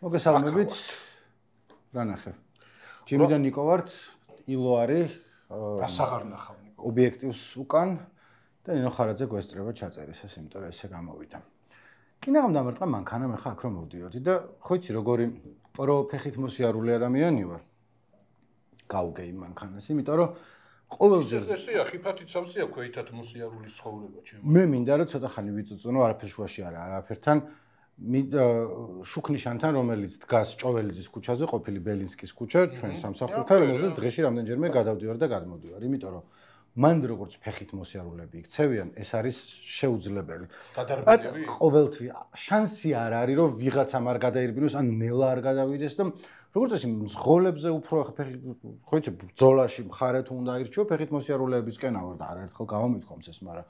მოგესალმებით. რა ნახე? ჯიმიდან ნიკო ვართ, ილო არის. რასაღარ ნახავ ნიკო? ობიექტივს უკან და ნინო ხარაძე გვესწრება ჩაწერისას, იმიტომ რომ ესე გამოვიდა. კინაღამ დამარტყა მანქანა, მე ხა აქ რომ მოვდიოდი და ხო იცი როგორი პროფეხით მოსიარული ადამიანი ვარ. გავგე იმ მანქანას, იმიტომ რომ ყოველჯერ ესეა ხიფათით სავსეა ქვეითად მოსიარულის ცხოვრება ჩემო. მე მინდა რომ ცოტა ხანი ვიწუწუნო, არაფერ შუაში არა, არაფერთან შუქნიშანთან, რომელიც დგას ჭოველიძის ქუჩაზე, ყოფილი ბელინსკის ქუჩა, ჩვენ სამსახურთან, რომელზეც დღეში რამდენჯერმე გადავდივარ და გადმოდივარ, იმიტომ რომ მან როგორც ფეხით მოსიარულეები იქცევიან, ეს არის შეუძლებელი. გადარბედები? ყოველთვის შანსი არ არის, რომ ვიღაცამ არ გადაირბინოს, ან ნელა არ გადავიდეს და როგორც წესი მძღოლებზე უფრო ფეხით, ხო იცი, ბრძოლაში მხარე თუ უნდა აირჩიო, ფეხით მოსიარულეებისკენ ავარ და არაერთხელ გავამითქვამს ეს, მაგრამ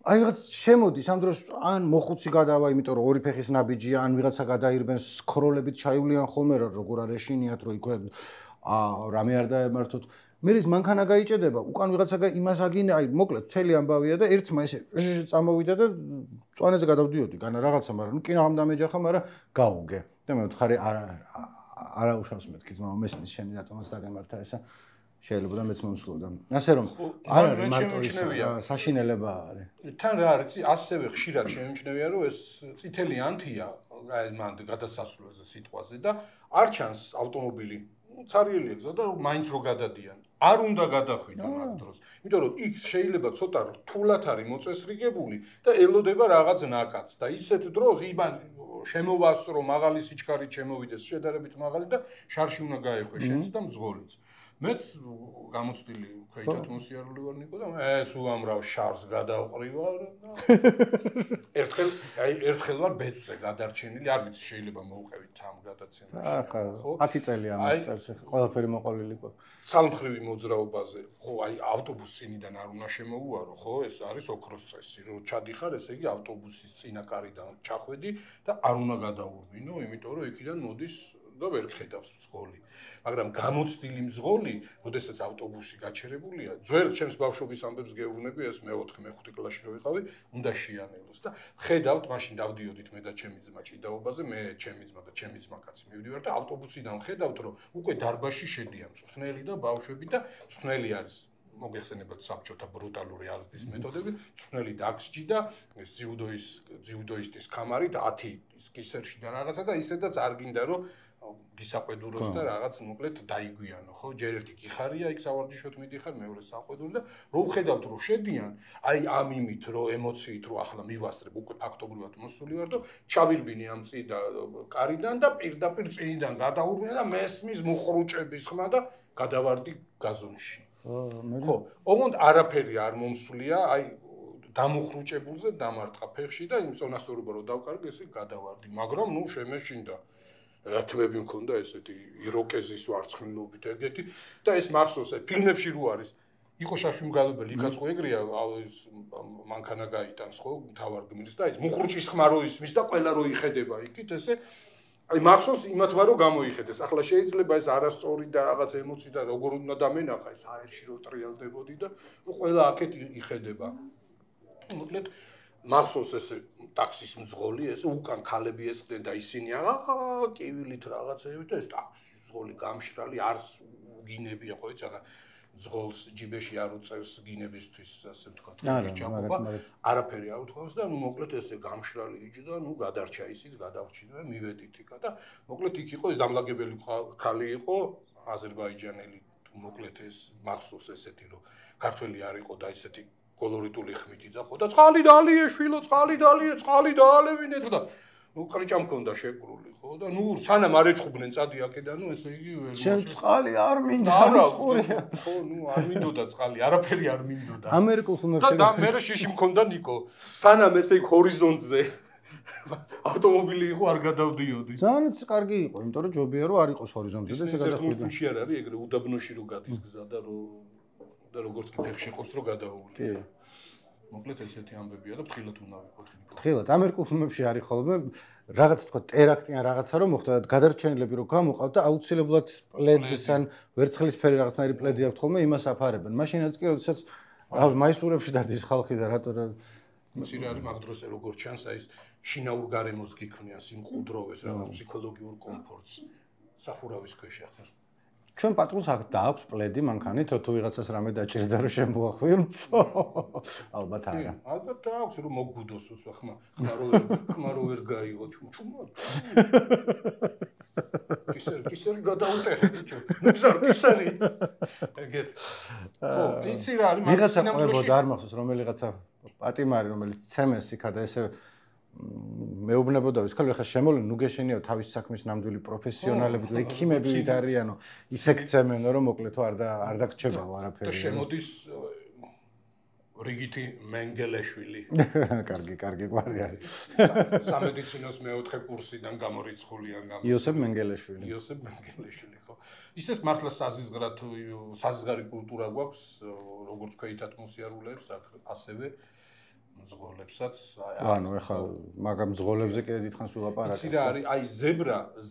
აი რაღაც შემოდის ამ დროს ან მოხუცი გადავა, იმიტომ რომ ორი ფეხის ნაბიჯია, ან ვიღაცა გადაირბენს სქროლებით ჩაივლიან ხოლმე როგორ არ ეშინიათ რომ იქვე რამე არ დაემართოთ. მე ის მანქანა გაიჭედება, უკან ვიღაცა იმას აგინე, აი მოკლედ მთელი ამბავია და ერთმა ესე წამოვიდა და წვანეზე გადავდიოდი, განა რაღაცა, მაგრამ ნუ კინაღამ დამეჯახა, მაგრამ გავუგე. და მე ვთხარი არა უშავს მეთქი ძმა, მესმის შენი რატომაც დაგემართა ესა. შეიძლება და მეც მომსვლოდა. ასე რომ არ არის მარტო ის საშინელება არის. თან რა არის, ასევე ხშირად შეიმჩნევია, რომ ეს წითელი ანთია, აი მან გადასასვლელზე სიტყვაზე და არ ჩანს ავტომობილი. ცარიელი ეგზა და მაინც რო გადადიან. არ უნდა გადახვიდონ ამ დროს. იმიტომ რომ იქ შეიძლება ცოტა რთულად არის მოწესრიგებული და ელოდება რაღაც ნაკადს და ისეთ დროს იბან შემოვასწრო მაღალი სიჩქარით შემოვიდეს შედარებით მაღალი და შარში უნდა გაეხვე შენც და მძღოლიც. მეც გამოცდილი ქვეითად მოსიარული ვარ ნიკო და მეც უამრავ შარს გადავყრივარ და ერთხელ ვარ ბეწზე გადარჩენილი, არ ვიცი შეიძლება მოვყევით ამ გადაცემაში. ხო, 10 წელი ამას წევს, ყველაფერი მოყოლილი ყო. ცალმხრივი მოძრაობაზე, ხო, აი ავტობუსის წინიდან არ უნდა შემოუარო, ხო, ეს არის ოქროს წესი, რომ ჩადიხარ, ესე იგი ავტობუსის წინა კარიდან ჩახვედი და არ უნდა გადაურბინო, იმიტომ რომ იქიდან მოდის და ვერ ხედავს მძღოლი. მაგრამ გამოცდილი მძღოლი, როდესაც ავტობუსი გაჩერებულია, ძველ ჩემს ბავშვობის ამბებს გეუბნები, ეს მე-4, მე-5 კლასში რო ვიყავი, უნდა შეანელოს და ხედავთ, მაშინ დავდიოდით მე და ჩემი ძმა ჭიდაობაზე, მე, ჩემი ძმა და ჩემი ძმაკაცი მივდივართ და ავტობუსიდან ხედავთ, რომ უკვე დარბაზში შედიან მწვრთნელი და ბავშვები და მწვრთნელი არის მოგეხსენებათ საბჭოთა ბრუტალური აღზრდის მეთოდები, მწვრთნელი დაგსჯი და ეს ძიუდოისტის კამარი და 10 ის კისერში და რაღაცა და ისედაც არ გინდა რომ გისაყვედუროს და რაღაც მოკლედ დაიგვიანო, ხო? ჯერ ერთი გიხარია, იქ სავარჯიშოდ მიდიხარ, მეორე საყვედური და რო ვხედავთ რომ შედიან, აი ამ იმით რომ ემოციით რომ ახლა მივასწრებ, უკვე ფაქტობრივად მოსული ვარ და ჩავირბინე ამ წიდა კარიდან და პირდაპირ წინიდან გადაურბინე და მესმის მუხრუჭების ხმა და გადავარდი გაზონში. ხო, ოღონდ არაფერი არ მომსულია, აი დამუხრუჭებულზე დამარტყა ფეხში და იმ წონასწორობა რომ დავკარგე, ესე გადავარდი, მაგრამ ნუ შემეშინდა. რათმები მქონდა ესეთი იროკეზის ვარცხნილობით ეგეთი და ეს მახსოვს ფილმებში რო არის იყო შაშუმგალობელი იქაც ხო ეგრეა ეს მანქანა გაიტანს ხო თავარ გმირს და ეს მუხრუჭის ხმა რო ისმის და ყველა რო იხედება იქით ესე აი მახსოვს იმათმა რო გამოიხედეს ახლა შეიძლება ეს არასწორი და რაღაც ემოცი და როგორ უნდა დამენახა ეს აერში რო ტრიალდებოდი და ყველა აქეთ იხედება მოკლედ მახსოვს ესე ტაქსის მძღოლი ესე უკან ქალები ესხდნენ და ისინი კივილით რაღაცეებით და ეს ტაქსის მძღოლი გამშრალი არც გინებია ხო იცი ახლა მძღოლს ჯიბეში არ უწევს გინებისთვის ასე ვთქვათ ჩაყოფა არაფერი არ უთქვავს და ნუ მოკლედ ესე გამშრალი იჯდა ნუ გადარჩა ისიც გადავრჩინა და მივედით იქა და მოკლედ იქ იყო ეს დამლაგებელი ქალი იყო აზერბაიჯანელი მოკლედ ეს მახსოვს ესეთი რომ ქართველი არ იყო და ესეთი კოლორიტული ხმით იძახო და წყალი დაალიე შვილო წყალი დაალევინეთ და ნუ კრიჭა მქონდა შეკრული ხო და ნუ სანამ არ ეჭხუბნენ წადი აქედან ნუ ესე იგი ვერ შენ წყალი არ მინდა წყურია ხო ნუ არ მინდოდა წყალი არაფერი არ მინდოდა ამერიკულ ფილმებში და მე შიში მქონდა ნიკო სანამ ესე იქ ჰორიზონტზე ავტომობილი იყო არ გადავდიოდი ძალიან კარგი იყო იმიტომ რომ ჯობია რომ არ იყოს ჰორიზონტზე და ესე გადახვიდე ფილმში არ არის ეგრე უდაბნოში რო გადის გზა და როგორც კი ფეხში ყოფს რო გადაული. კი. მოკლედ ესეთი ამბებია და ფრთხილად უნდა ვიყოთ ნიკო. ფრთხილად ამერიკულ ფილმებში არის ხოლმე რაღაც თქვა ტერაქტი ან რაღაცა რომ მოხდა და გადარჩენილები რო გამოყავთ და აუცილებლად პლედს ან ვერცხლისფერი რაღაცნაირი პლედი აქვს ხოლმე იმას აფარებენ. მაშინაც კი როდესაც მაისურებში დადის ხალხი და რატო იცი რა არის მაგ დროს როგორ ჩანს აი ეს შინაურ გარემოს გიქმნიან სიმყუდროვეს, რაღაც ფსიქოლოგიურ კომფორტს. სახურავის ქვეშ ახლა. ჩვენ პატრულს აქ დააქვს პლედი მანქანით, რომ თუ ვიღაცას რამე დაჭირდა რომ შემოახვიო. ალბათ არა. ალბათ დააქვს რომ მოგგუდოს უცბა ხმა რო ვერ გაიღო ჩუმჩუმა. კისერი გადაუტეხე ბიჭო. მიგზარ კისერი. ეგეთ. ხო, იცი რა არის მაგას ვიღაცა არ მახსოვს რომელიღაცა პატიმარი რომელიც ცემეს იქა და ესე მეუბნებოდა ის ქალი ხა შემოვლენ ნუ გეშენიო თავის საქმის ნამდვილი პროფესიონალები თუ ექიმები ვით არიანო ისე გცემენო რომ მოკლედ თუ არ დაგრჩებაო არაფერი და შემოდის რიგითი მენგელეშვილი კარგი გვარი არის სამედიცინოს მეოთხე კურსიდან გამორიცხულიან იოსებ მენგელეშვილი ხო ისეს მართლა საზღარი კულტურა გვაქვს როგორც ქვეითად მოსიარულეებს ასევე მძღოლებსაც ანუ ეხლა მაგამ მძღოლებზე კიდე დიდხანს ვილაპარაკებ. იცი რა არის? აი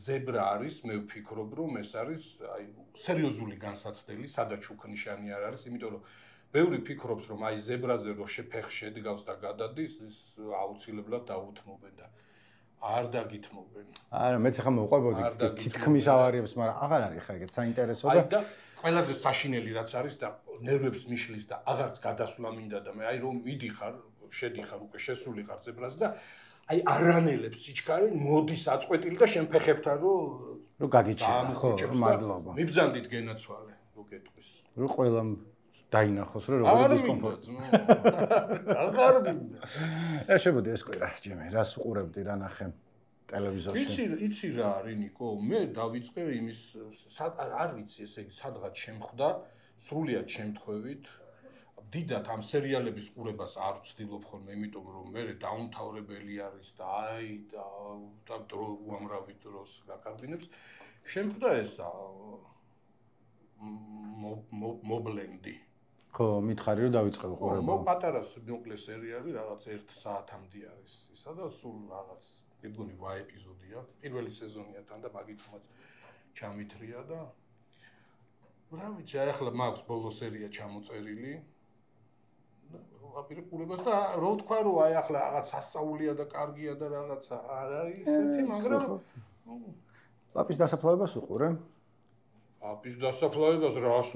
ზებრა არის, მე ვფიქრობ რომ ეს არის აი სერიოზული განსაცდელი, სადაც უკნიშანი არ არის, იმიტომ რომ ბევრი ფიქრობს რომ აი ზებრაზე რო შეფეხ შედგავს და გადადის, ის აუცილებლად დაუთმობენ და არ დაგითმობენ. არა, მეც ახლა მოვყვებოდი თითქმის ავარიებს, მაგრამ აღარ არის ხა ეგეთ საინტერესო და აი და ყველაზე საშინელი რაც არის და ნერვებს მიშლის და აღარც გადასვლა მინდა და მე აი რომ მიდიხარ შედიხარ უკვე შესულიყარ ზებრაზე და აი არანელებს სიჩქარე მოდის აწყვეტილი და შენ ფეხებთან რომ გაგიჩერა ხო მადლობა მიბძანდით გენაცვალე რო გეტყვის რომ ყველამ დაინახოს რომ როგორი დისკომფორტი აღარ მინდა შეგვიდი ეს კვირა ჯემი რას უყურებდი რა ნახე ტელევიზორში იცი რა არის ნიკო მე დავიწყე იმის არ ვიცი ესე იგი სადღაც შემხვდა სრულიად შემთხვევით დიდად ამ სერიალების ყურებას არ ვცდილობ ხოლმე, იმიტომ რომ მე დაუნთავრებელი არის და აი და დრო უამრავი დროს გაკარგინებს. შემხვდა ეს მობლენდი. ხო, მითხარი რომ დავიწყე ყურება. ხო, პატარა მოკლე სერიალი, რაღაც 1 საათამდე არის. ისა და სულ რაღაც მეგონი 8 ეპიზოდია. პირველი სეზონია თან და მაგითმაც ჩამithრია და რა ვიცი, აი ახლა მაქვს ბოლო სერია ჩამოწერილი. აპირე ყურებას და რო თქვა რომ აი ახლა რაღაც სასწაულია და კარგია და რაღაცა არ არის ისეთი მაგრამ პაპის დასაფლავებას უყურე? პაპის დასაფლავებას რას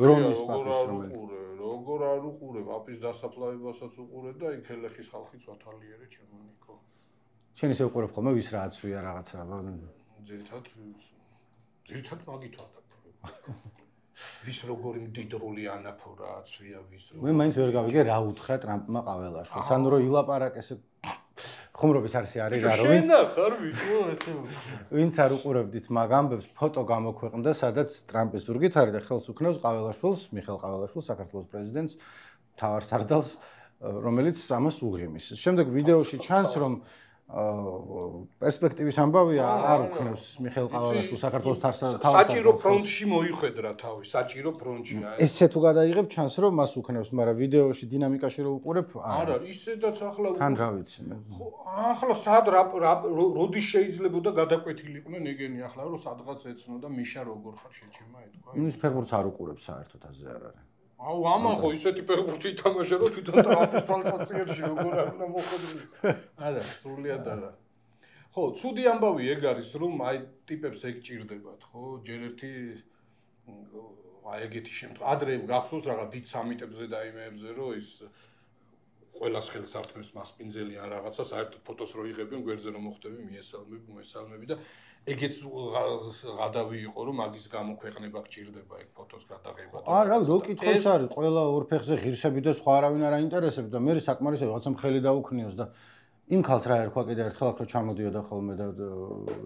როგორ არ უყურე პაპის დასაფლავებასაც უყურე და იქ ელეხის ხალხიც ვათვალიერე ჩემო ნიკო შენ ისე უყურებ ხოლმე ვის რა აცვია რაღაცა ძირითადად მაგით ვადაგებ ვის როგორი მდიდრული ანაფორა აცვია ვის როგორ მე მაინც ვერ გავიგე რა უთხრა ტრამპმა ყაველაშვილს ანუ რომ ილაპარაკეს ხუმრობის არსი არის რა რომ ვინც არ უყურებდით მაგ ამბებს ფოტო გამოქვეყნდა სადაც ტრამპის ზურგით არის და ხელს უქნევს ყაველაშვილს მიხეილ ყაველაშვილს საქართველოს პრეზიდენტს მთავარ სარდალს რომელიც ამას უღიმის შემდეგ ვიდეოში ჩანს რომ პერსპექტივის ამბავია არ უქნევს მიხეილ ყაველაშვილს საქართველოს საჭირო ფრონტში მოიხვედრა თავი საჭირო ფრონტშია ესე თუ გადაიღებ ჩანს რომ მას უქნევს მაგრამ ვიდეოში დინამიკაში რო უყურებ არა ისედაც ახლა თან რა ვიცი მე ახლა სად როდის შეიძლებოდა გადაკვეთილიყვნენ ეგენი ახლა რომ სადღაც ეცნო და მიშა როგორ ხარ შეჩემა ეთქვა იმის ფეხბურთს არ უყურებ საერთოდ ასე არ არის აუ ამან ხო ისეთი ფეხბურთი ითამაშა რომ თვითონ ტრამპის თვალსაციერში როგორ არ უნდა მოხვედრილიყო არა სრულიად არა ხო ცუდი ამბავი ეგ არის რომ აი ტიპებს ეგ ჭირდებათ ხო ჯერ ერთი აი ეგეთი შემთხვევა ადრე გახსოვს რაღაც დიდ სამიტებზე და იმეებზე რომ ის ყველას ხელს ართმევს მასპინძელი ან რაღაცა საერთოდ ფოტოს რო იღებენ გვერდზე რომ მოხვდები მოესალმები და ეგეც გადავი იყო რომ მაგის გამოქვეყნება გჭირდება ეგ ფოტოს გადაღება არა რო კითხოს არის ყველა ორ ფეხზე ღირსები და სხვა არავინ არ აინტერესებს და მე საკმარისია რაღაცა მხელი დაუქნიოს და იმ ქალს რა ერქვა კიდე ერთხელ აქ რო ჩამოდიოდა ხოლმე და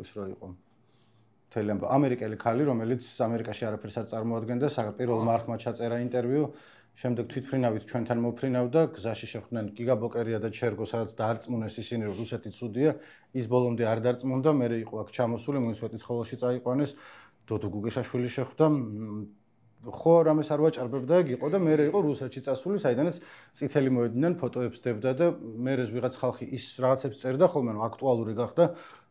ის რა იყო მთელი ამერიკელი ქალი რომელიც ამერიკაში არაფერს არ წარმოადგენდა პირველ მარხმა ჩაწერა ინტერვიუ შემდეგ თვითფრინავით ჩვენთან მოფრინავდა გზაში შეხვდნენ გიგაბოკერია და ჩერგო სადაც დაარწმუნეს ისინი რომ რუსეთი ცუდია ის ბოლომდე არ დარწმუნდა მე იყო აქ ჩამოსული მუნიციპალიტეტის ხოველში წაიყვანეს დოდო გუგეშაშვილი შეხვდა ხო რამეს არ ვაჭარბებდა ეგ იყო და მე იყო რუსეთში წასული საიდანაც წითელი მოედინან ფოტოებს დებდა და მე ვიღაც ხალხი ის რაღაცებს წერდა ხოლმე რომ აქტუალური გახდა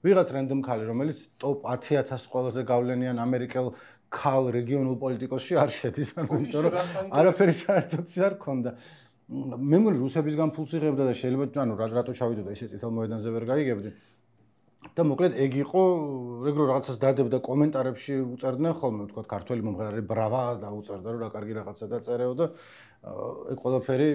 ვიღაც რენდომ ქალი რომელიც ტოპ 10000 ყველაზე გავლენიან ამერიკელ ქალ რეგიონულ პოლიტიკოსში არ შედის, ანუ იმიტომ რომ არაფერი საერთოდ არ ქონდა. მე მგონი რუსებისგან ფულს იღებდა და შეიძლება ანუ რატო ჩავიდოდა ისე წითელ მოედანზე ვერ გაიგებდი. და მოკლედ ეგ იყო, ეგრო რაღაცას დადებდა კომენტარებში უწერდნენ ხოლმე, თქვა ქართველი მომღერალი ბრავა და უწერდა რომ რა კარგი რაღაცა დაწერეო და ეგ ყველაფერი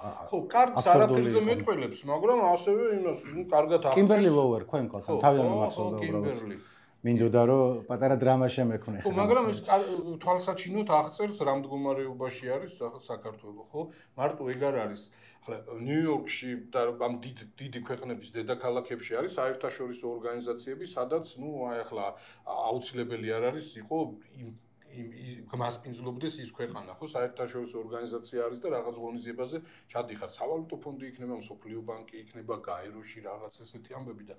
ხო, კარგს არაფერზე მეტყველებს, მაგრამ ასევე იმას, კარგად აღწერს. კიმბერლი ლოუერ, ხო იმ კალს, თავიდან მომახსოვდა უბრალოდ. მინდოდა რომ პატარა დრამა შემექნე. ხო, მაგრამ ეს თვალსაჩინოდ აღწერს რა მდგომარეობაში არის საქართველო, ხო? მარტო ეგ არ არის. ახლა ნიუ-იორკში და ამ დიდი ქვეყნების დედაქალაქებში არის საერთაშორისო ორგანიზაციები, სადაც, აი ახლა აუცილებელი არ არის იყო გმასპინძლობდეს ის ქვეყანა, ხო, საერთაშორისო ორგანიზაცია არის და რაღაც ღონისძიებაზე ჩადიხარ. სავალუტო ფონდი იქნება, მსოფლიო ბანკი იქნება, გაეროში რაღაც ესეთი ამბები და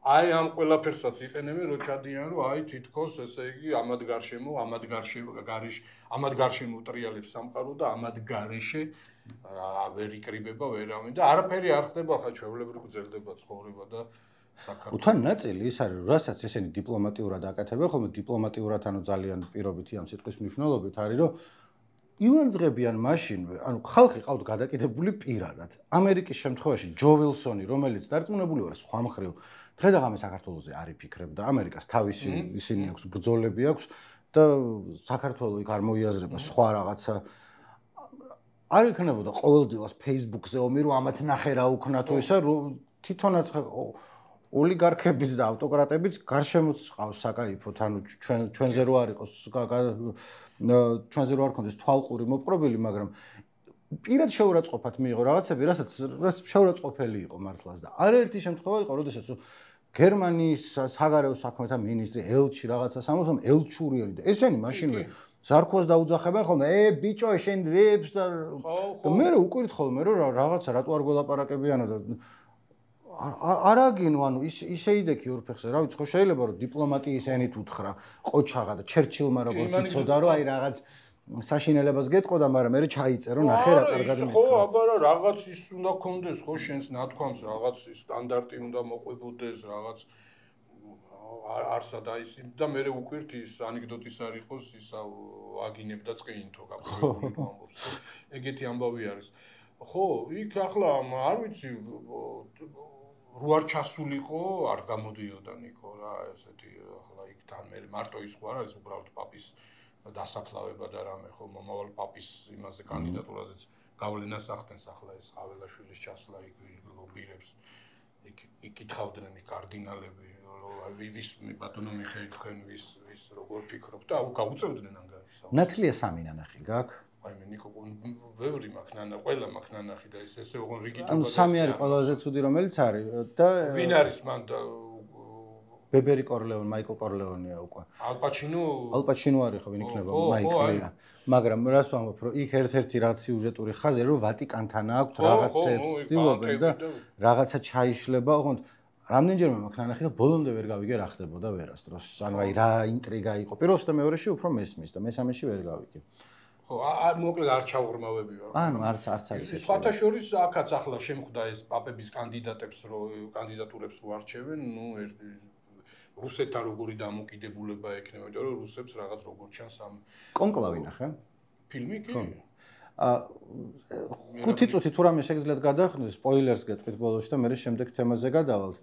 აი ამ ყველაფერსაც იყენებენ რომ ჩადიან რომ აი თითქოს ესე იგი ამად გარშემო ტრიალებს სამყარო და ამად გარეშე ვერ იკრიბება ვერავინ და არაფერი არ ხდება ხა ჩვეულებრივ გრძელდება ცხოვრება და საქართველოს უთან ნაწილი ის არის რასაც ესენი დიპლომატიურად აკეთებენ ხოლმე დიპლომატიურად ანუ ძალიან პირობითი ამ სიტყვის მნიშვნელობით არის რომ ივანძღებიან მაშინ ანუ ხალხი ყავთ გადაკეთებული პირადად ამერიკის შემთხვევაში ჯო ვილსონი რომელიც დარწმუნებული ვარ სხვა მხრივ დღე-დღე საქართველოზე არ იფიქრებდა ამერიკას თავისი ისინი აქვს ბრძოლები აქვს და საქართველოს იქ არ მოიაზრება სხვა რაღაცა არ იქნებოდა ყოველდღიურად Facebook-ზე ომი რომ ამათ ნახე რა უქნა თუ ისა თვითონაც ოლიგარქებიც და ავტოკრატებიც გარშემოც ყავს საკაიფოთ ანუ ჩვენზე რო არ იყოს ჩვენზე რო არ ქონდეს თვალყური მოპყრობილი მაგრამ პირად შეურაცხყოფად მიიღო რაღაცები რასაც შეურაცხყოფელი იყო მართლაც და არაერთი შემთხვევა იყო როდესაც გერმანიის საგარეო საქმეთა მინისტრი ელჩი რაღაცა სამოსამ ელჩურიერი და ესენი მაშინვე ზარქოს დაუძახებენ ხოლმე ბიჭო შენ რეებს და მე უკვირთ ხოლმე რომ რაღაცა რატო არ გველაპარაკებიანო და არაგინო ანუ ისე იდექი ორ ფეხზე რა ვიცი ხო შეიძლება რომ დიპლომატიის ენით უთხრა ყოჩაღა და ჩერჩილმა როგორც იცოდა რომ აი რაღაც საშინელებას გეტყოდა მაგრამ მე ჩაიწერო ნახე რა კარგად მეთქვა ხო აბა რა რაღაც ის უნდა კონდეს ხო შენს ნათქვამს რაღაც სტანდარტი უნდა მოყვებოდეს რაღაც არსად აი ის და მე უკვირთ ის ანეკდოტის არ იყოს ის აგინებდა წკინთო გაფრთხილებული ამბობს ეგეთი ამბავი არის ხო იქ ახლა არ ვიცი რო არ ჩასულიყო არ გამოდიოდა ნიკო რა ესეთი ახლა იქ თან მე მარტო ის ხო არ არის უბრალოდ პაპის დასაფლავება და რამე ხო მომავალ პაპის იმაზე კანდიდატურაზეც გავლენას ახდენს ახლა ეს ყაველაშვილის ჩასვლა იქ ლობირებს იქ იკითხავდნენ კარდინალები ვის ბატონო მიხეილ თქვენ ვის როგორ ფიქრობთ და გაუწევდნენ ანგარიშს ნათლია სამი ნანახი გაქვს აი მე ნიკო ბევრი მაქვს ნანა ყველა მაქვს ნანახი და ესე ოღონ რიგით ანუ სამი არის ყველაზე ცუდი რომელიც არის და ვინ არის მან და ბებერი კორლეონი მაიკლ კორლეონია უკვე ალპაჩინო არის ხო ვინ იქნება მაიკლია მაგრამ რას ვამბობ რომ იქ ერთ-ერთი რაღაც სიუჟეტური ხაზი რომ ვატიკანთან აქვს რაღაცებს ცდილობენ და რაღაცა ჩაიშლება ოღონდ რამდენჯერმე მაქვს ნანახი და ბოლომდე ვერ გავიგე რა ხდებოდა ვერასდროს ანუ აი რა ინტრიგა იყო პირველში და მეორეში უფრო მესმის და მესამეში ვერ გავიგე ხო მოკლედ არ ჩაუღრმავები ვარ ანუ არც არის ეს სხვათა შორის აქაც ახლა შემხვდა ეს პაპების კანდიდატურებს რო არჩევენ ნუ რუსეთთან როგორი დამოკიდებულება ექნება იმიტომ რომ რუსებს რაღაც როგორ ჩანს ამ კონკლავი ნახე ფილმი კი 5 წუთი თუ რამე შეგიძლიათ გადაახდეთ სპოილერს გეტყვით ბოლოში და მე შემდეგ თემაზე გადავალთ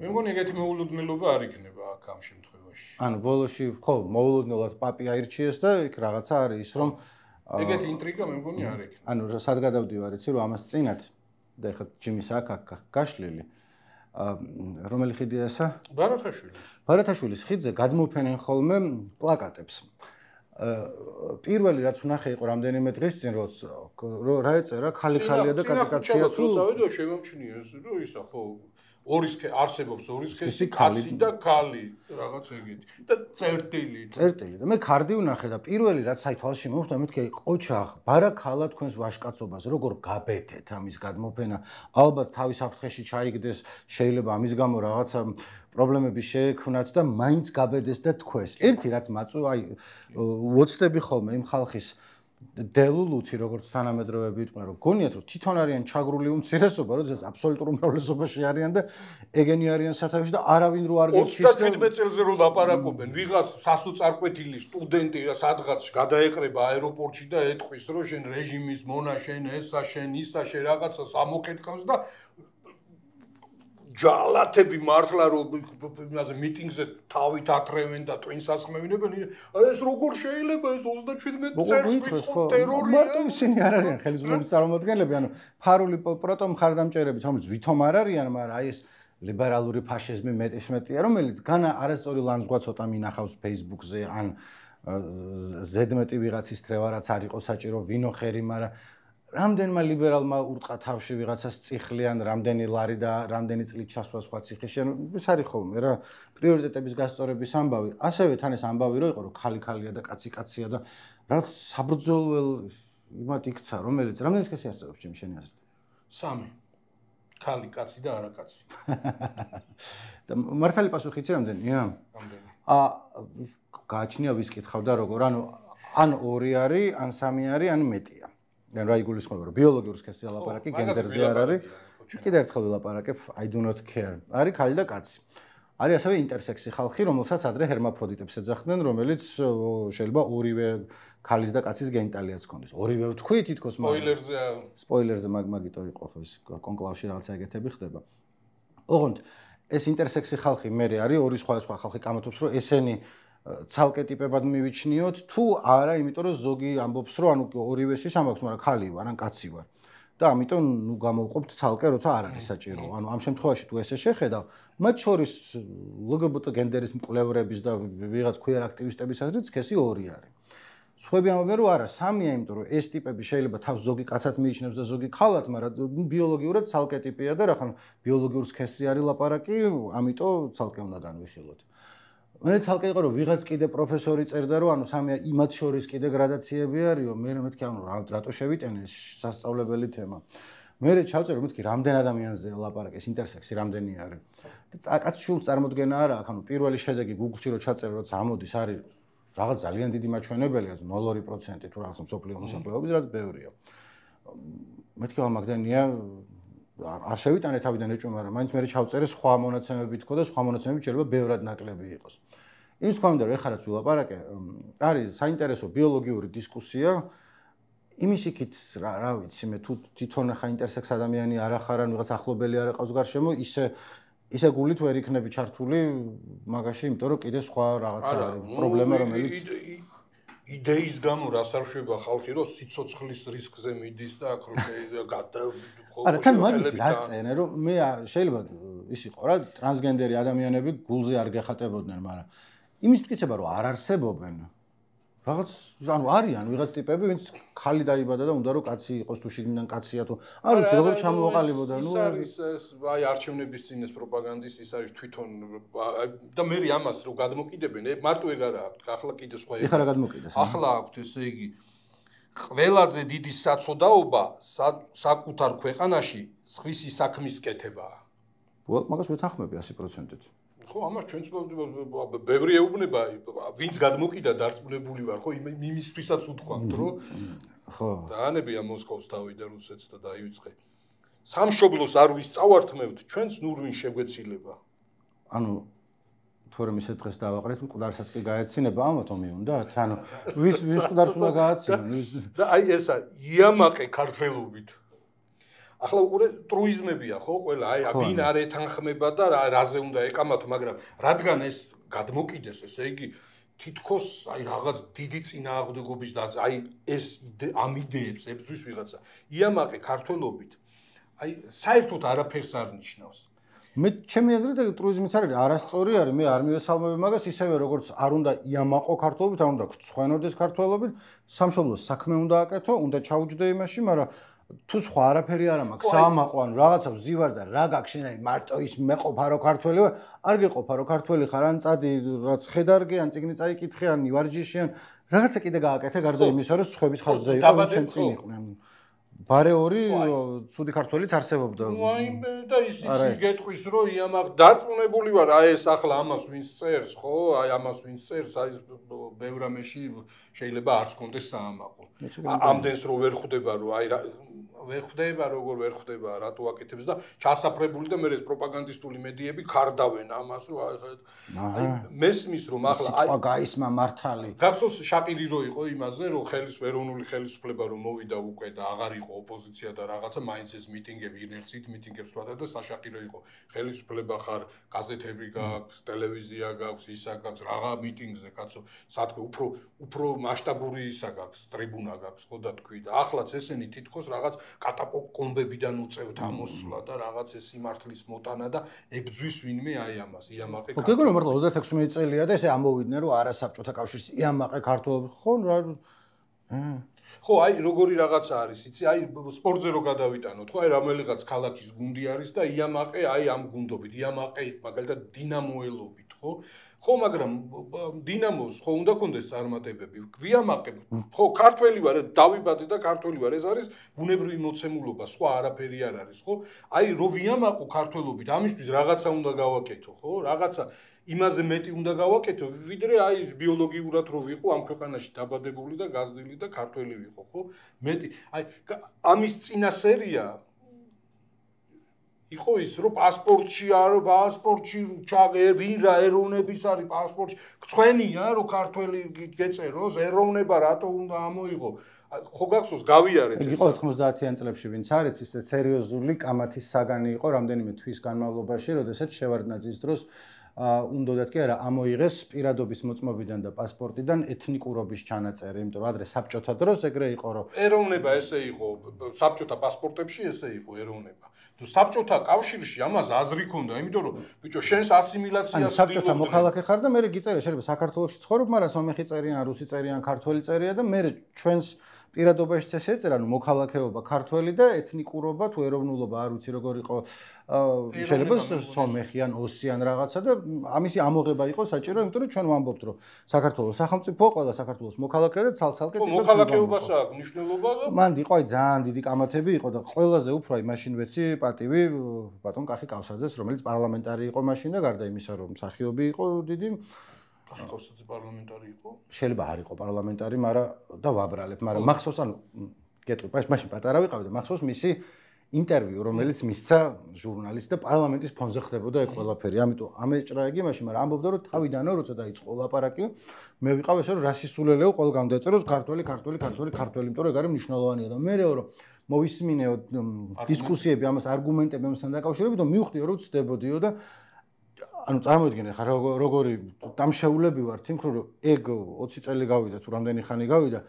მე მგონი ეგეთი მოულოდნელობა არ იქნება აქ ამ შემთხვევაში ანუ ბოლოში ხო მოულოდნელად პაპი აირჩიეს და იქ რაღაცა არის ის რომ ეგეთი ინტრიგა მე მგონი არ იქნება ანუ სად გადავდივარ იცი რომ ამას წინათ და ეხლა ჯიმის აქ გაშლილი რომელი ხიდია ესა? ბარათაშვილის ხიდზე გადმოფენენ ხოლმე პლაკატებს. პირველი რაც ვნახე იყო რამდენიმე დღის წინ რომ რა ეწერა ქალი-ქალია და კატიკაცია თუ წავედი და შემომჩნია რომ ისა ხო არსებობს ორისქესი კაცი და ქალი რაღაც ეგეთი და წერტილი და მე კარდი ვნახე და პირველი რაც აი თვალში მომხვდა მეთქი ყოჩახ ბარაქალა თქვენს ვაშკაცობას როგორ გაბეთეთ ამის გადმოფენა ალბათ თავის საფრთხეში ჩაიგდეს შეიძლება ამის გამო რაღაცა პრობლემები შეექმნათ და მაინც გაბედეს და თქვეს ერთი რაც აი ვოცდები ხოლმე იმ ხალხის დელულუთი როგორც თანამედროვეები იყვნენ რომ გონიათ რომ თვითონ არიან ჩაგრული უმცირესობა როდესაც აბსოლუტურ უმრავლესობაში არიან და ეგენი არიან სათავეში და არავინ რო არ გეჩის 37 წელზე რო ლაპარაკობენ ვიღაც სასოწარკვეთილი სტუდენტი სადღაც გადაეყრება აეროპორტში და ეთქვის რომ შენ რეჟიმის მონა შენ ესა შენ ისა შენ რაღაცას ამოქეთქავს და ჯალათები მართლა რომ იმაზე მიტინგზე თავით ათრევენ და twins ასხმევინებენ ეს როგორ შეიძლება ეს 37 წელს ვიწყო ტერორია მარტო ისინი არ არიან ხელისუფლების წარმომადგენლები ანუ ფარული პროტომხარდამჭერები რომელიც ვითომ არ არიან მაგრამ აი ეს ლიბერალური ფაშიზმი მეტისმეტია რომელიც განა არასწორი ლანძღვა ცოტა მინახავს Facebook-ზე ან ზედმეტი ვიღაცის თრევა რაც არ იყო საჭირო ვინო ხერი მაგრამ რამდენმა ლიბერალმა ურტყა თავში ვიღაცას წიხლიან, რამდენი ლარი და რამდენი წლით ჩასვლა სხვა ციხეში. ანუ ეს არის ხოლმე რა პრიორიტეტების გასწორების ამბავი. ასევე თან ეს ამბავი რო იყო რომ ხალი-ხალია და კაცი-კაცია და რაღაც საბრძოლველ იმათ იქცა, რომელიც რამდენი სქესი არსებობს ჩემი აზრით? 3. ხალი, კაცი და არაკაცი. და მართალი პასუხი იცი რამდენია? რამდენი? გააჩნია ვის კითხავდა როგორ, ანუ ან 2 არის, ან 3 არის, ან მეტია. ან რა იგულისხმება რომ ბიოლოგიურ სქესზე ლაპარაკი გენდერზე არ არის. კიდე ერთხელ ვილაპარაკებ I do not care. არის ხალი და კაცი. არის ასევე ინტერსექსი ხალხი, რომელსაც ადრე ჰერმაფროდიტებს ეძახდნენ, რომელიც შეიძლება ორივე ქალის და კაცის გენიტალიაც ჰქონდეს. ორივე ვთქვი თითქოს სპოილერზე მაგიტო იყო ხო ეს კონკლავში რაღაცა ეგეთები ხდება. ოღონდ ეს ინტერსექსი ხალხი მე არის ორი სხვა ხალხი კამათობს რომ ესენი ცალკე ტიპებად მივიჩნიოთ თუ არა, იმიტომ რომ ზოგი ამბობს რომ ანუ ორივესის ამბობს, მაგრამ ხალი ვარ ან კაცი ვარ. და ამიტომ ნუ გამოვყოფთ ცალკე, როცა არ არის საჭირო. ანუ ამ შემთხვევაში თუ ესე შეხედავ, მათ შორის LGBT გენდერის მკვლევრების და ვიღაც queer აქტივისტების აზრით სქესი 2 არის. სხვები ამბობენ რომ არა, 3-ია, იმიტომ რომ ეს ტიპები შეიძლება თავს ზოგი კაცად მიიჩნევს და ზოგი ხალად, მაგრამ ბიოლოგიურად ცალკე ტიპია და რახან ბიოლოგიურ სქესზე არის ლაპარაკი, ამიტომ ცალკე უნდა განვიხილოთ. მე ცალკე იყო რომ ვიღაც კიდე პროფესორი წერდა რომ ანუ 3-ია იმათ შორის კიდე გრადაციები არისო, მე მეთქი ანუ რატო შევიტენე სასწავლებელი თემა. მე ჩავწერე რომ მეთქი რამდენ ადამიანზე ლაპარაკეს ინტერსექსი რამდენი არის. და წაკაც შულს წარმოდგენა არა აქვს, ანუ პირველი შედეგი Google-ში რო ჩაწერე რომ ამოდის არის რაღაც ძალიან დიდი მაჩვენებელია 0.2% თუ რაღაც მსოფლიო მოსახლეობის რაც ბევრია. მეთქი მაგდენია არ შევიტანე თავიდან ეჭვმა, მაგრამ მაინც მე ჩავწერე სხვა მონაცემები თქო და სხვა მონაცემები შეიძლება ბევრად ნაკლები იყოს. იმის თქმა უნდა რომ ეხლა რაც ვილაპარაკე, არის საინტერესო ბიოლოგიური დისკუსია. იმის იქით რა ვიცი მე თუ თვითონ ხა ინტერსექს ადამიანი არ ახარ ან ვიღაც ახლობელი არ ყავს გარშემო, ისე გულით ვერ იქნები ჩართული მაგაში, იმიტომ რომ კიდე სხვა რაღაცა არის პრობლემა რომელიც იდეის გამო რას არ შვება ხალხი რომ სიცოცხლის რისკზე მიდის და აქ რომ არა თან მაგით რას წერენ რომ მე შეიძლება ის იყო რა ტრანსგენდერი ადამიანები გულზე არ გეხატებოდნენ მაგრამ იმის მტკიცება რომ არ არსებობენ რაღაც ანუ არიან ვიღაც ტიპები ვინც ხალი დაიბადა და უნდა რომ კაცი იყოს თუ შიგნიდან კაცია თუ არ ვიცი როგორ ჩამოყალიბოდა ნუ არის ეს აი არჩევნების წინეს პროპაგანდის ის არის თვითონ და მე ამას რომ გადმოკიდებენ მარტო ეგ არა აქვს ახლა კიდე სხვა ეხლა რა გადმოკიდეს ახლა აქვს ესე იგი ყველაზე დიდი საწოდაობა საკუთარ ქვეყანაში სხვისი საქმის კეთებაა მაგას ვეთანხმები 100%-ით ხო, ამას ჩვენც ბევრი ეუბნება, ვინც გადმოკიდა დარწმუნებული ვარ, ხო, იმისთვისაც უთქვამთ, რომ ხო, დაანებია მოსკოვს თავი და რუსეთს და დაივიწყე. სამშობლოს არ ვისწავართმევთ, ჩვენც ნურვინ შეგვეცილება. ანუ თორემ ისე დღეს დავაყრეთ, მკვდარსაც კი გაეცინება, ამათო მიუნდათ? ანუ ვის მკვდარს უნდა გააცინონ? და აი ესა იამაყე ქართველობით. ახლა უყურე ტრუიზმებია ხო ყველა აი ვინ არ ეთანხმება და რაზე უნდა ეკამათო მაგრამ რადგან ეს გადმოკიდეს ესე იგი თითქოს აი რაღაც დიდი წინააღმდეგობის და აი ეს ამ იდეებს ებზვის ვიღაცა იამაყე ქართველობით აი საერთოდ არაფერს არ ნიშნავს მე ჩემი აზრით ტრუიზმიც არის არასწორი არის მე არ მივესალმები მაგას ისევე როგორც არ უნდა იამაყო ქართველობით არ უნდა გწვენოდეს ქართველობით სამშობლოს საქმე უნდა აკეთო უნდა ჩაუჯდე იმაში მაგრამ თუ სხვა არაფერი არ მაქვს საამაყო ან რაღაცა ვზივარ და რა გაქვს შენ აი მარტო ის მეყოფა რო ქართველი ვარ არ გეყოფა რო ქართველი ხარ ან წადი რაც ხედარგე ან წიგნი წაიკითხე ან ივარჯიში ან რაღაცა კიდე გააკეთე გარდა იმისა რომ სხვების ხარჯზე იყო შენ წინ იყვნენ ბარეორი ცუდი ქართველიც არსებობდა. აი და ისიც გეტყვის რომ იამაღ დარწმუნებული ვარ აი ეს ახლა ამას ვინც წერს ხო აი ამას ვინც წერს აი ბევრ რამეში შეიძლება არც კონდეს საამაყო ამდენს რომ ვერ ხვდება რომ აი ვერ ხვდება როგორ ვერ ხვდება რატო აკეთებს და ჩასაფრებული და მე ეს პროპაგანდისტული მედიები ხარდავენ ამას რომ აი მესმის რომ ახლა აი სიტყვა გაისმა მართალი გახსოვს შაყირი რო იყო იმაზე რომ ეროვნული ხელისუფლება რომ მოვიდა უკვე და აღარ იყო ოპოზიცია და რაღაცა მაინც ეს მიტინგები ინერცით მიტინგებს თვადა და საშაყირო იყო ხელისუფლება ხარ გაზეთები გაქვს ტელევიზია გაქვს ისა გაქვს რაღა მიტინგზე კაცო სათქმე უფრო მასშტაბური ისა გაქვს ტრიბუნა გაქვს ხო და თქვი და ახლაც ესენი თითქოს რაღაც კატაკომბებიდან უწევთ ამოსვლა და რაღაც ეს სიმართლის მოტანა და ებძვის ვინმე აი ამას იამაყე ხო გეგონა მართლა 36 წელია და ესე ამოვიდნენ რომ არა საბჭოთა კავშირის იამაყე ქართველები ხო რა ხო აი როგორი რაღაცა არის იცი აი სპორტზე რო გადავიტანოთ ხო აი რომელიღაც ქალაქის გუნდი არის და იამაყე აი ამ გუნდობით იამაყე მაგალითად დინამოელობით ხო მაგრამ დინამოს ხო უნდა კონდეს წარმატებები გვიამაყებ ხო ქართველი ვარ დავიბადე და ქართველი ვარ ეს არის ბუნებრივი მოცემულობა სხვა არაფერი არ არის ხო აი რო ვიამაყო ქართველობით ამისთვის რაღაცა უნდა გავაკეთო ხო რაღაცა იმაზე მეტი უნდა გავაკეთო ვიდრე აი ბიოლოგიურად რო ვიყო ამ ქვეყანაში დაბადებული და გაზრდილი და ქართველი ვიყო ხო მეტი აი ამის წინა სერია იყო ის რომ პასპორტში ვინ რა ეროვნების არის პასპორტში გწვენია რომ ქართველი გეწეროს ეროვნება რატო უნდა ამოიღო ხო გახსოვს გავიარეთ ეს იყო 90-იან წლებში ვინც არის ისე სერიოზული კამათის საგანი იყო რამდენიმე თვის განმავლობაში როდესაც შევარდნაძის დროს უნდათ კი არა ამოიღეს პირადობის მოწმობიდან და პასპორტიდან ეთნიკურობის ჩანაწერი, იმიტომ რომ ადრე საბჭოთა დროს ეგრე იყო რომ ეროვნება ესე იყო, საბჭოთა პასპორტებში ესე იყო ეროვნება. თუ საბჭოთა კავშირში ამას აზრი ქონდა, იმიტომ რომ ბიჭო შენს ასიმილაციას საბჭოთა მოქალაქე ხარ და მე გიწერე შეიძლება საქართველოში ცხოვრობ, მაგრამ სომეხი წერიან, რუსი წერიან, ქართველი წერია და მე ჩვენს პირადობაშიც ეს ეწერა, რომ მოქალაქეობა ქართველი და ეთნიკურობა თუ ეროვნულობა არ ვიცი როგორ იყო შეიძლება სომეხი ან ოსი ან რაღაცა და ამისი ამოღება იყო საჭირო, იმიტომ რომ ჩვენ ვამბობთ, რომ საქართველოს სახელმწიფო ყველა საქართველოს მოქალაქე და ცალ-ცალკე ტიპებს მოქალაქეობას აქვს მნიშვნელობა და მან იყო აი ძალიან დიდი კამათები იყო და ყველაზე უფრო აი მაშინ ვეცი პატივი ბატონ კახი კავსაძეს, რომელიც პარლამენტარი იყო მაშინ და გარდა იმისა, რომ მსახიობი იყო დიდი კავსაძე პარლამენტარი იყო? შეიძლება არ იყო პარლამენტარი, მაგრამ და ვაბრალებ, მაგრამ მახსოვს ანუ გეტყვი, მაშინ პატარა ვიყავი და მახსოვს მისი ინტერვიუ, რომელიც მისცა ჟურნალისტ და პარლამენტის ფონზე ხდებოდა ეგ ყველაფერი. ამიტომ ამეჭრა იგი მაშინ, მაგრამ ამბობდა რომ თავიდანო როცა დაიწყო ლაპარაკი, მე ვიყავ ესე რომ რასისულელეო ყველგან დაწეროს ქართველი, იმიტომ რომ ეგ არის მნიშვნელოვანია და მეეო რომ მოვისმინეო დისკუსიები ამას არგუმენტები ამასთან დაკავშირებით და მივხვდიო რომ ვწდებოდიო და ანუ წარმოიდგინე ხა როგორი დამშეულები ვართ იმ ხრო რომ ეგ 20 წელი გავიდა თუ რამდენი ხანი გავიდა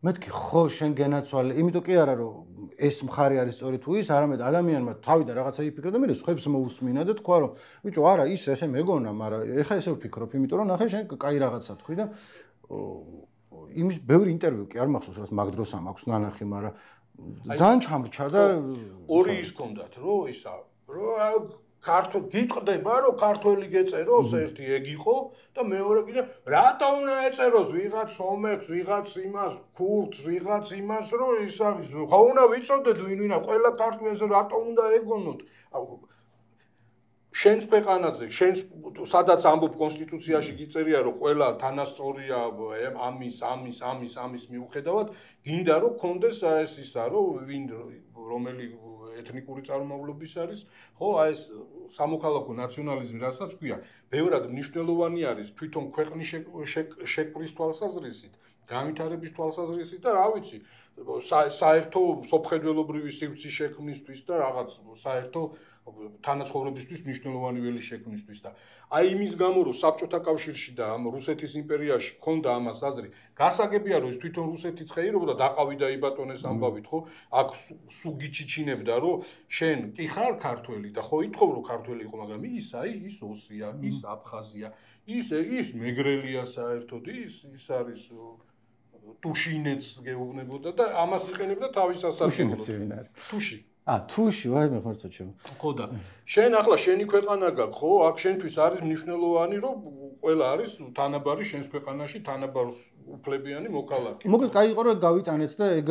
მეთქი ხო შენ გენაცვალე იმიტომ კი არა რომ ეს მხარე არის სწორი თუ ის არამედ ადამიანმა თავიდან რაღაცა იფიქრა და მე სხვებს მოусმინა და თქვა რომ ბიჭო არა ის ესე მეგონა მაგრამ ეხა ესე ვფიქრობ იმიტომ რომ ნახე შენ კაი რაღაცა თქვი და იმის ბევრი ინტერვიუ კი არ მახსოვს რაც მაგ დროს ამაქვს ნანახი მაგრამ ძალიან ჩამრჩა და ორი ის კონდათ რომ ისა რომ გიტყდება რომ ქართველი გეწეროს ერთი ეგ იყო და მეორე კიდე რატო უნდა ეწეროს ვიღაც სომეხს ვიღაც იმას ქურთს ვიღაც იმას რომ ის არის ხო უნდა ვიცოდეთ ვინა ყველა ქართველს რატო უნდა ეგონოთ შენს ქვეყანაზე შენს სადაც ამბობ კონსტიტუციაში გიწერია რომ ყველა თანასწორია ამის მიუხედავად გინდა რომ კონდეს ეს ისა რომ ვინ რომელი ეთნიკური წარმომავლობის არის, ხო, აი ეს სამოქალაქო ნაციონალიზმი, რასაც ქვია, ბევრად მნიშვნელოვანი არის თვითონ ქვეყნის შეკვრის თვალსაზრისით, განვითარების თვალსაზრისით და რა ვიცი, საერთო სოფხედველობრივი სივრცის შექმნისთვის და რაღაც საერთო თანაცხოვრებისთვის მნიშვნელოვანი ველი შექმნისთვის და აი იმის გამო რომ საბჭოთა კავშირში და ამ რუსეთის იმპერიაში ქონდა ამას აზრი გასაგებია რომ ის თვითონ რუსეთიც ხეირობდა დაყავიდა იბატონეს ამბავით ხო აქ სუგიჩიჩინებდა რომ შენ კი ხარ ქართველი და ხო ითხოვ რომ ქართველი იყო მაგრამ ის აი ის ოსია ის აფხაზია ის მეგრელია საერთოდ ის არის ტუშინეც გეუბნებოდა და ამას იყენებდა თავის ასარგებლოდ ტუში თუში ვაი მე ხარ თოჩო ხო და შენ ახლა შენი ქვეყანა გაქვს ხო აქ შენთვის არის მნიშვნელოვანი რომ ყველა არის თანაბარი შენს ქვეყანაში თანაბარ უფლებიანი მოქალაქე. მოკლედ კაი იყო რომ გავიტანეთ და ეგ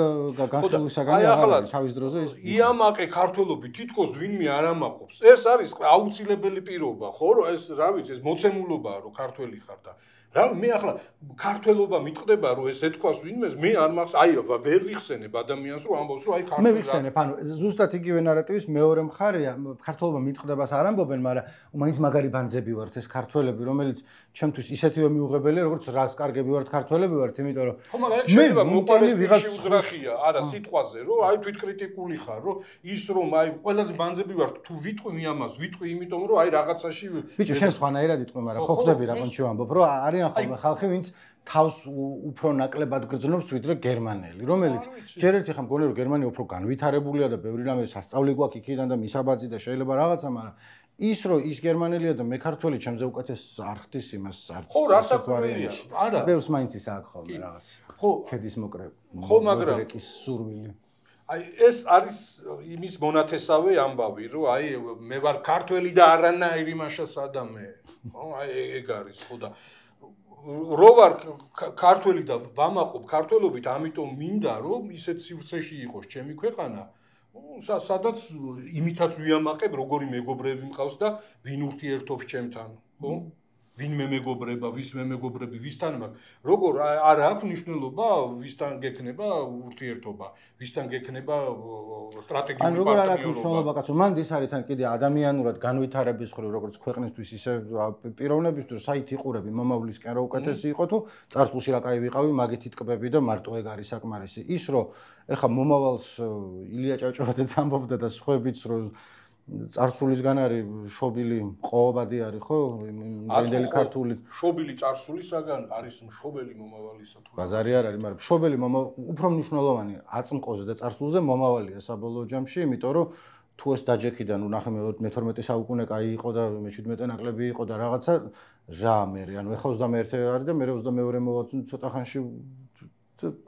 განხილვისაგანი აღარ არის თავის დროზე ის. იამაყე ქართველობი თითქოს ვინმე არ ამაყობს. ეს არის აუცილებელი პირობა, ხო, რომ ეს რა ვიცი, ეს მოცემულობაა რომ ქართველი ხარ და რა მე ახლა ქართველობა მიტყდება რომ ეს ეთქვას ვინმეს მე არ მახს აი ვერ ვიხსენებ ადამიანს რომ ამბობს რომ აი ქართველი მე ვიხსენებ ანუ ზუსტად იგივე ნარატივის მეორე მხარეა ქართველობა მიტყდებას არ ამბობენ მაგრამ მაინც მაგარი ბანძები ვართ ეს ქართველები რომელიც ჩემთვის ისეთივე მიუღებელია როგორც რაც კარგები ვართ ქართველები ვართ იმიტომ რომ ხო მაგრამ ეს შეიძლება მოყოლეს ვიღაც უძრახია არა სიტყვაზე რომ აი თვითკრიტიკული ხარ რომ ის რომ აი ყველაზე ბანძები ვართ თუ ვიტყვი მე ამას ვიტყვი იმიტომ რომ აი რაღაცაში ბიჭო შენ სხვანაირად იტყვი მაგრამ ხო ხდები რა კონჩი ვამბობ რომ არიან ხოლმე ხალხი ვინც თავს უფრო ნაკლებად გრძნობს ვიდრე გერმანელი რომელიც ჯერ ერთი ხომ მგონია რომ გერმანია უფრო განვითარებულია და ბევრი რამე სასწავლი გვაქვს იქიდან და მისაბაძი და შეიძლება რაღაცა მაგრამ ის რომ ის გერმანელია და მე ქართველი ჩემზე უკეთეს არ ხდის იმას არც ხო რასაკვირველია არა ბევრს მაინც ის აქვს ხოლმე რაღაც ხო ქედის მოკრე ხო მაგრამ ის სურვილი აი ეს არის იმის მონათესავე ამბავი რომ აი მე ვარ ქართველი და არანაირი იმაშა სადამე ხო აი ეგ არის ხო და რო ვარ ქართველი და ვამაყობ ქართველობით ამიტომ მინდა რომ ისეთ სივრცეში იყოს ჩემი ქვეყანა სადაც იმითაც ვიამაყებ როგორი მეგობრები მყავს და ვინ ურთიერთობს ჩემთან ხო ვინმე მეგობრება ვისმე მეგობრები ვისთან მაგ როგორ არ აქვს მნიშვნელობა ვისთან გექნება ურთიერთობა ვისთან გექნება სტრატეგიული პარტნიორობა ან როგორ არ აქვს მნიშვნელობა კაცო მანდ ის არის თან კიდე ადამიანურად განვითარების მხრივ როგორც ქვეყნისთვის ისე პიროვნებისთვის საით იყურები მომავლისკენ რა უკეთესი იყო თუ წარსულში რა კაი ვიყავი მაგით იტკბები და მარტო ეგ არის საკმარისი ის რომ ეხა მომავალს ილია ჭავჭავაძეც ამბობდა და სხვაებიც რომ წარსულისგან არის შობილი ყოობადი არის ხო იმდენი ქართული შობილი წარსულისაგან არის მშობელი მომავალისა თუ ბაზარი არ არის მაგრამ შობელი უფრო მნიშვნელოვანი აწმყოზე და წარსულზე მომავალია საბოლოო ჯამში იმიტომ რომ თუ ეს დაჯექიდან ნახე მე-12 საუკუნე კაი იყო და მე-17 ნაკლები იყო და რაღაცა რა მე ანუ ეხა 21 არის და მე 22 მოვაწვი ცოტა ხანში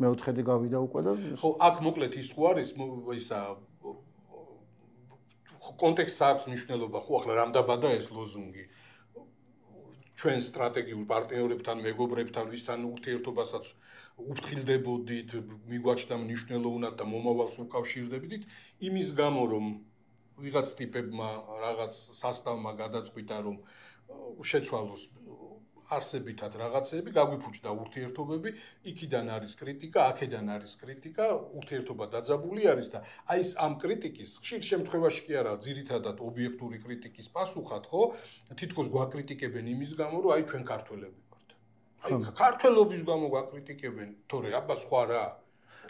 მე-4 გავიდა უკვე და ხო აქ მოკლედ ის ხო არის ისა კონტექსტს აქვს მნიშვნელობა ხო ახლა რამდაბადა ეს ლოზუნგი ჩვენ სტრატეგიულ პარტნიორებთან მეგობრებთან ვისთან ურთიერთობასაც უფრთხილდებოდით მიგვაჩნდა მნიშვნელოვნად და მომავალს უკავშირდებდით იმის გამო რომ ვიღაც ტიპებმა რაღაც სასტავმა გადაწყვიტა რომ შეცვალოს არსებითად რაღაცეები გაგვიფუჭდა ურთიერთობები იქიდან არის კრიტიკა აქედან არის კრიტიკა ურთიერთობა დაძაბული არის და აი ეს ამ კრიტიკის ხშირ შემთხვევაში კი არა ძირითადად ობიექტური კრიტიკის პასუხად ხო თითქოს გვაკრიტიკებენ იმის გამო რომ აი ჩვენ ქართველები ვართ აი ქართველობის გამო გვაკრიტიკებენ თორე აბა სხვა რა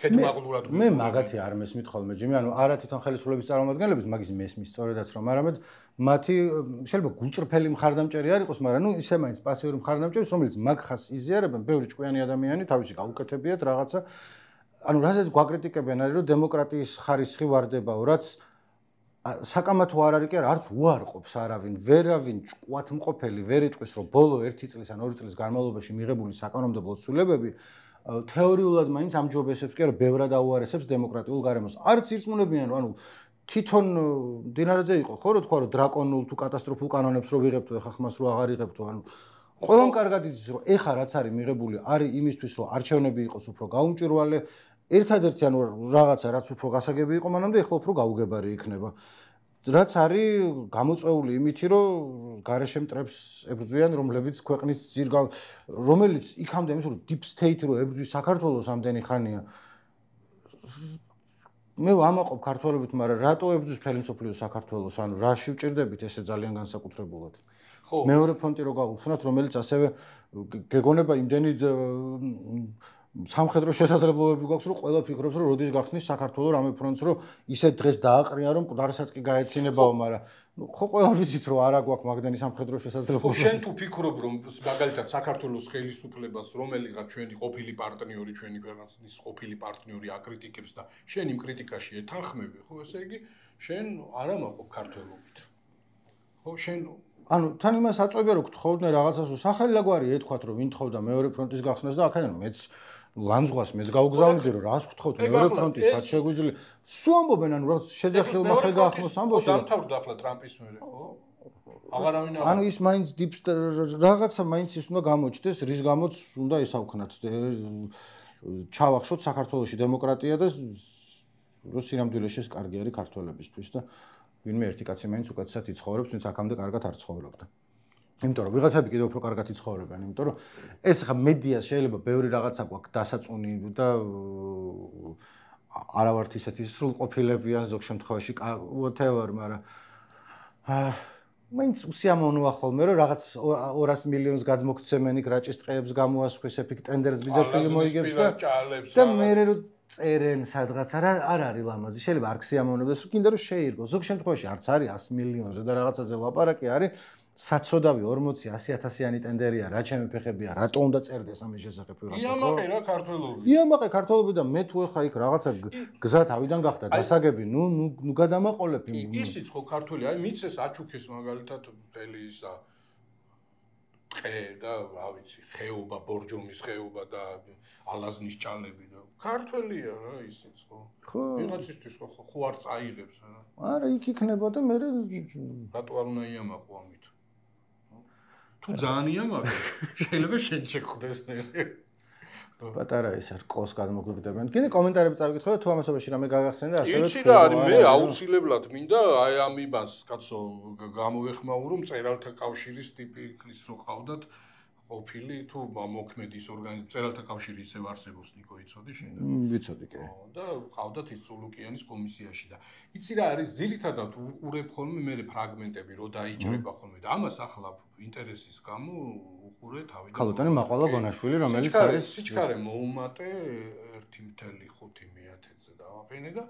კეთმაღლურად მე მაგათი არ მესმით ხოლმე ჯიმი ანუ არა თვითონ ხელისუფლების წარმომადგენლების მაგის მესმის სწორედაც რომ არამედ მათი შეიძლება გულწრფელი მხარდამჭერი არ იყოს მაგრამ ნუ ისე მაინც პასიური მხარდამჭერი რომელიც მაგ ხას იზიარებენ ბევრი ჭკვიანი ადამიანი თავისი გაუკეთებიათ რაღაცა ანუ რასაც გვაკრიტიკებენ არის რომ დემოკრატიის ხარისხი ვარდებაო რაც საკამათო არ არის კი არა არც უარყოფს არავინ ვერავინ ჭკვათმყოფელი ვერ იტყვის რომ ბოლო 1 წლის ან 2 წლის განმავლობაში მიღებული საკანონმდებლო ცვლილებები თეორიულად მაინც ამჯობესებს კი არა ბევრად აუარესებს დემოკრატიულ გარემოს არც ირწმუნებიან რომ ანუ თვითონ დინარაძე იყო ხო რო თქვა რომ დრაკონულ თუ კატასტროფულ კანონებს რო ვიღებთ ეხა ხმას რო აღარ იღებთ ანუ ყველამ კარგად იცის რომ ეხა რაც არის მიღებული არის იმისთვის რომ არჩევნები იყოს უფრო გაუმჭვირვალე ერთადერთი ანუ რაღაცა რაც უფრო გასაგები იყო მანამდე ეხლა უფრო გაუგებარი იქნება რაც არის გამოწვეული იმითი რომ გარეშე მტრებს ებრძვიან რომლებიც ქვეყნის ძირგა რომელიც იქამდე იმის რომ deep state რო ებრძვის საქართველოს ამდენი ხანია მე ვამაყობ ქართველობით მაგრამ რატო ებრძვის მთელი მსოფლიო საქართველოს ანუ რაში ვჭირდებით ესე ძალიან განსაკუთრებულად ხო მეორე ფრონტი რო გავუხსნათ რომელიც ასევე გეგონება იმდენი სამხედრო შესაძლებლობები გვაქვს რომ ყველა ფიქრობს რომ როდის გახსნის საქართველოს რამე ფრონტს რომ ისე დღეს დააყრია რომ მკვდარსაც კი გაეცინებაო მაგრამ ხო ყველა ვიცით რომ არა გვაქვს მაგდენი სამხედრო შესაძლებლობები შენ თუ ფიქრობ რომ მაგალითად საქართველოს ხელისუფლებას რომელიღაც ჩვენი ყოფილი პარტნიორი ჩვენი ქვეყნის ყოფილი პარტნიორი აკრიტიკებს და შენ იმ კრიტიკაში ეთანხმები ხო ესე იგი შენ არ ამაყობ ქართველობით ხო შენ ანუ თან იმას აწვევია რომ გთხოვდნენ რაღაცას სახელი ლაგვარი ეთქვათ რომ ვინ თხოვდა მეორე ფრონტის გახსნას და აქედან მეც ლანძღვას მეც გავგზავნიდი რომ რას გთხოვთ მეორე ფრონტის რაც შეგვიძლია სულ ამბობენ ანუ რა შეძახილმა ხედა ახმოს ამბოში დამთავრდა ახლა ტრამპის მერე ხო აღარავინ ანუ ის მაინც რაღაცა მაინც ის უნდა გამოჩნდეს, რის გამოც უნდა ისავქნათ. ჩავახშოთ საქართველოში დემოკრატია და სინამდვილეში ეს კარგი არის ქართველებისთვის და ვინმე ერთი კაცი მაინც უკეთესად იცხოვრებს, ვინც აქამდე კარგად არ ცხოვრობდა. იმიტომ რომ ვიღაცები კიდევ უფრო კარგად იცხოვრებენ, იმიტომ რომ ეს ხა მედიას შეიძლება ბევრი რაღაცა გვაქვს დასაწუნი და არავართ ისეთი სრულყოფილებიან ზოგ შემთხვევაში whatever, მაგრამ მაინც უსიამოვნოა ხოლმე რომ რაღაც 200 მილიონს გადმოგცემენ იქ რაჭის ტყეებს გამოასხვის ეფიქ ტენდერს ბიძაშვილი მოიგებს და მე რომ წერენ სადღაც არ არის ლამაზი. შეიძლება არ გსიამოვნებდეს, კიდე რომ შეირგო. ზოგ შემთხვევაში არც არის 100 მილიონზე და რაღაცაზე ლაპარაკი არის. საცოდავი 40-100-1000-იანი ტენდერია, რა ჩემი ფეხებია, რატო უნდა წერდეს ამის შესახებ რაღაცა? იამაყე რა ქართველობი. იამაყე ქართველობი და მე თუ ახლა იქ რაღაცა გზა თავიდან გახდა დასაგები, ნუ გადამაყოლებ. ისიც ხო ქართველი, აი მიცეს აჩუქეს მაგალითად მთელი ისა ტყე და რა ვიცი, ხეობა, ბორჯომის ხეობა და ალაზნის ჭალები და ქართველია რა ისიც ხო. ვიღაცისთვის ხო არ წაიღებს რა. არა, იქ იქნება და მე რატო არ უნდა იამაყო ამით? თუ ძალიან იამაყე, შეიძლება შენ შეგხვდეს მე. პატარა ეს არ ყოს გადმოგვიგდებენ. კიდე კომენტარები წავიკითხო თუ ამასობაში რამე გაგახსენდა ასევე. იცი რა არის, მე აუცილებლად მინდა აი ამ იბანს კაცო გამოვეხმაურო მწერალთა კავშირის ტიპი ის რო ყავდათ ყოფილი თუ მოქმედის ორგანიზაცია მწერალთა კავშირი ისევ არსებობს ნიკო იცოდი შენ? ვიცოდი კი. და ყავდათ ის წულუკიანის კომისიაში და იცი რა არის ძირითადად უყურებ ხოლმე მე ფრაგმენტები რო დაიჭრება ხოლმე და ამას ახლა ინტერესის გამო უყურე თავიდან. ქალბატონი მაყვალა გონაშვილი რომელიც არის სიჩქარე მოუმატე 1.5-ზე დავაყენე და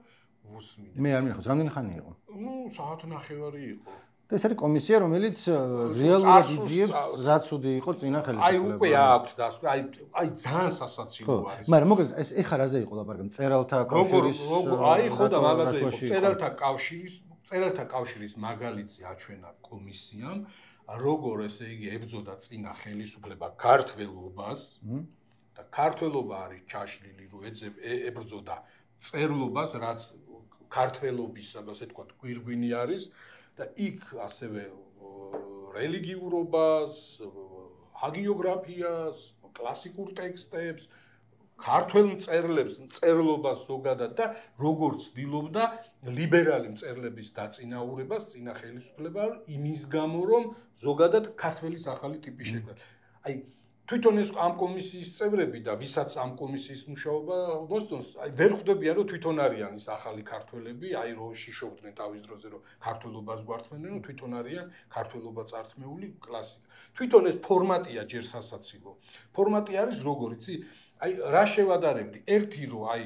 ვუსმინე. მე არ მინახავს რამდენი ხანი იყო? ნუ საათ ნახევარი იყო. და ეს არის კომისია რომელიც რეალურად იძიებს რაც უდი იყო წინა ხელისუფლება. აი უკვე აქვს დასკვა, აი ძალიან სასაცილო არის. მაგრამ მოკლედ ეს ეხა რაზე იყო ლაპარაკი? მწერალთა კავშირის აი ხო და მაგაზე იყო მწერალთა კავშირის მაგალითი აჩვენა კომისიამ, როგორ ესე იგი ებრძოდა წინა ხელისუფლება ქართველობას და ქართველობა არის ჩაშლილი რომ ებრძოდა წერლობას, რაც ქართველობის, ასე თქვა, გვირგვინი არის. და იქ ასევე რელიგიურობას, ჰაგიოგრაფიას, კლასიკურ ტექსტებს, ქართველ მწერლებს, მწერლობას ზოგადად და როგორც ცდილობდა ლიბერალი მწერლების დაწინაურებას წინა ხელისუფლება იმის გამო რომ ზოგადად ქართველის ახალი ტიპი შექმნა. აი თვითონ ეს ამ კომისიის წევრები და ვისაც ამ კომისიის მუშაობა მოსწონს, აი ვერ ხვდებიან რომ თვითონ არიან ის ახალი ქართველები, აი რო შიშობდნენ თავის დროზე რომ ქართველობას გვართმევენ, რომ თვითონ არიან ქართველობა წართმეული კლასიკა. თვითონ ეს ფორმატია ჯერ სასაცილო. ფორმატი არის როგორ იცი? აი რა შევადარებდი? ერთი რომ აი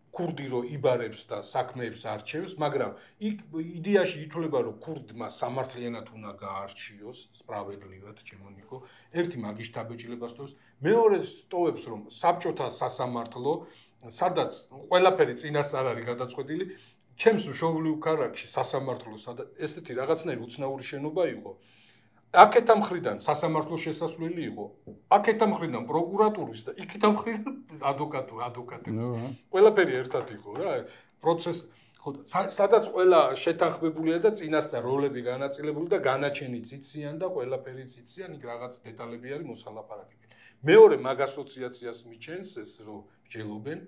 ქურდი რო იბარებს და საქმეებს არჩევს, მაგრამ იქ იდეაში ითვლება რომ ქურდმა სამართლიანად უნდა გაარჩიოს, სპრავედლივად, ჩემო ნიკო. ერთი მაგის შთაბეჭდილებას თავს, მეორე სტოვებს რომ საბჭოთა სასამართლო, სადაც ყველაფერი წინასწარ არის გადაწყვეტილი, ჩემს მშობლიურ ქალაქში სასამართლოსა და ესეთი რაღაცნაირი უცნაური შენობა იყო. აქეთა მხრიდან სასამართლოს შესასვლელი იყო, აქეთა მხრიდან პროკურატურის და იქეთა მხრიდან ადვოკატების. ყველაფერი ერთად იყო რა, პროცესი ხო სადაც ყველა შეთანხმებულია და წინასწარ როლები განაწილებული და განაჩენიც იციან და ყველაფერიც იციან, იქ რაღაც დეტალები არის მოსალაპარაკებელი. მეორე მაგ ასოციაციას მიჩენს ეს რომ მსჯელობენ,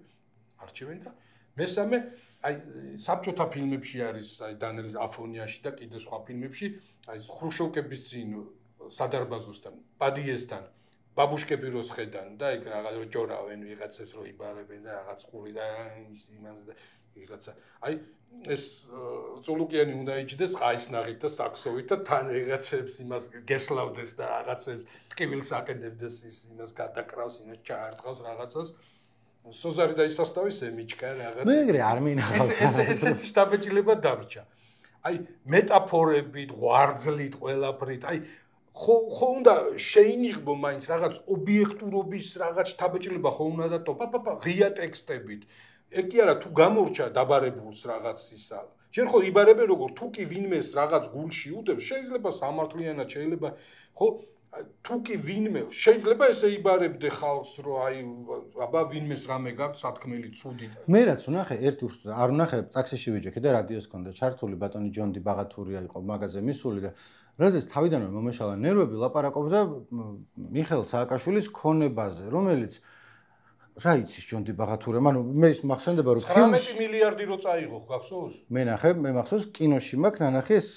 არჩევენ და მესამე აი საბჭოთა ფილმებში არის აი დანიელ აფონიაში და კიდე სხვა ფილმებში აი ხრუშოვკების წინ სადარბაზოსთან, პადიესთან, ბაბუშკები როს ხედან და იქ რაღაც ჯორავენ ვიღაცებს რო იბარებენ და რაღაც ყური და იმანზე და ვიღაცა. აი ეს წულუკიანი უნდა იჭდეს ყაისნაღით და საქსოვით და თან ვიღაცებს იმას გესლავდეს და რაღაცებს ტკივილს აყენებდეს ის იმას გადაკრავს, იმას ჩაარტყავს რაღაცას. სოზარი და ისასტავის ემიჩკა რაღაც. მე ეგრე არ მინახავს. ესეთი შთაბეჭდილება დამრჩა. აი მეტაფორებით, ღვარძლით, ყველაფრით, აი ხო უნდა შეინიღბო მაინც რაღაც ობიექტურობის რაღაც შთაბეჭდილება ხო უნდა და პაპა ღია ტექსტებით. ეგ კი არა თუ გამორჩა დაბარებულს რაღაც ისა. ჯერ ხო იბარებენ როგორ თუ კი ვინმეს რაღაც გულში უდებს, შეიძლება სამართლიანად, შეიძლება ხო თუ კი ვინმე შეიძლება ესე იბარებდე ხალხს რომ აი აბა ვინმეს რამე გაქვს სათქმელი ცუდი. მე რაც ვნახე ერთი არ ვნახე ტაქსიში ვიჯექი და რადიოს ჰქონდა ჩართული ბატონი ჯონდი ბაღათურია იყო მაგაზე მისული და რაზეც თავიდანვე მომეშალა ნერვები ლაპარაკობდა მიხეილ სააკაშვილის ქონებაზე, რომელიც რა იცის ჯონდი ბაღათურემ, ანუ მე ის მახსენდება რომ 19 მილიარდი რო წაიღო, გახსოვს? მე მახსოვს კინოში მაქვს ნანახი ეს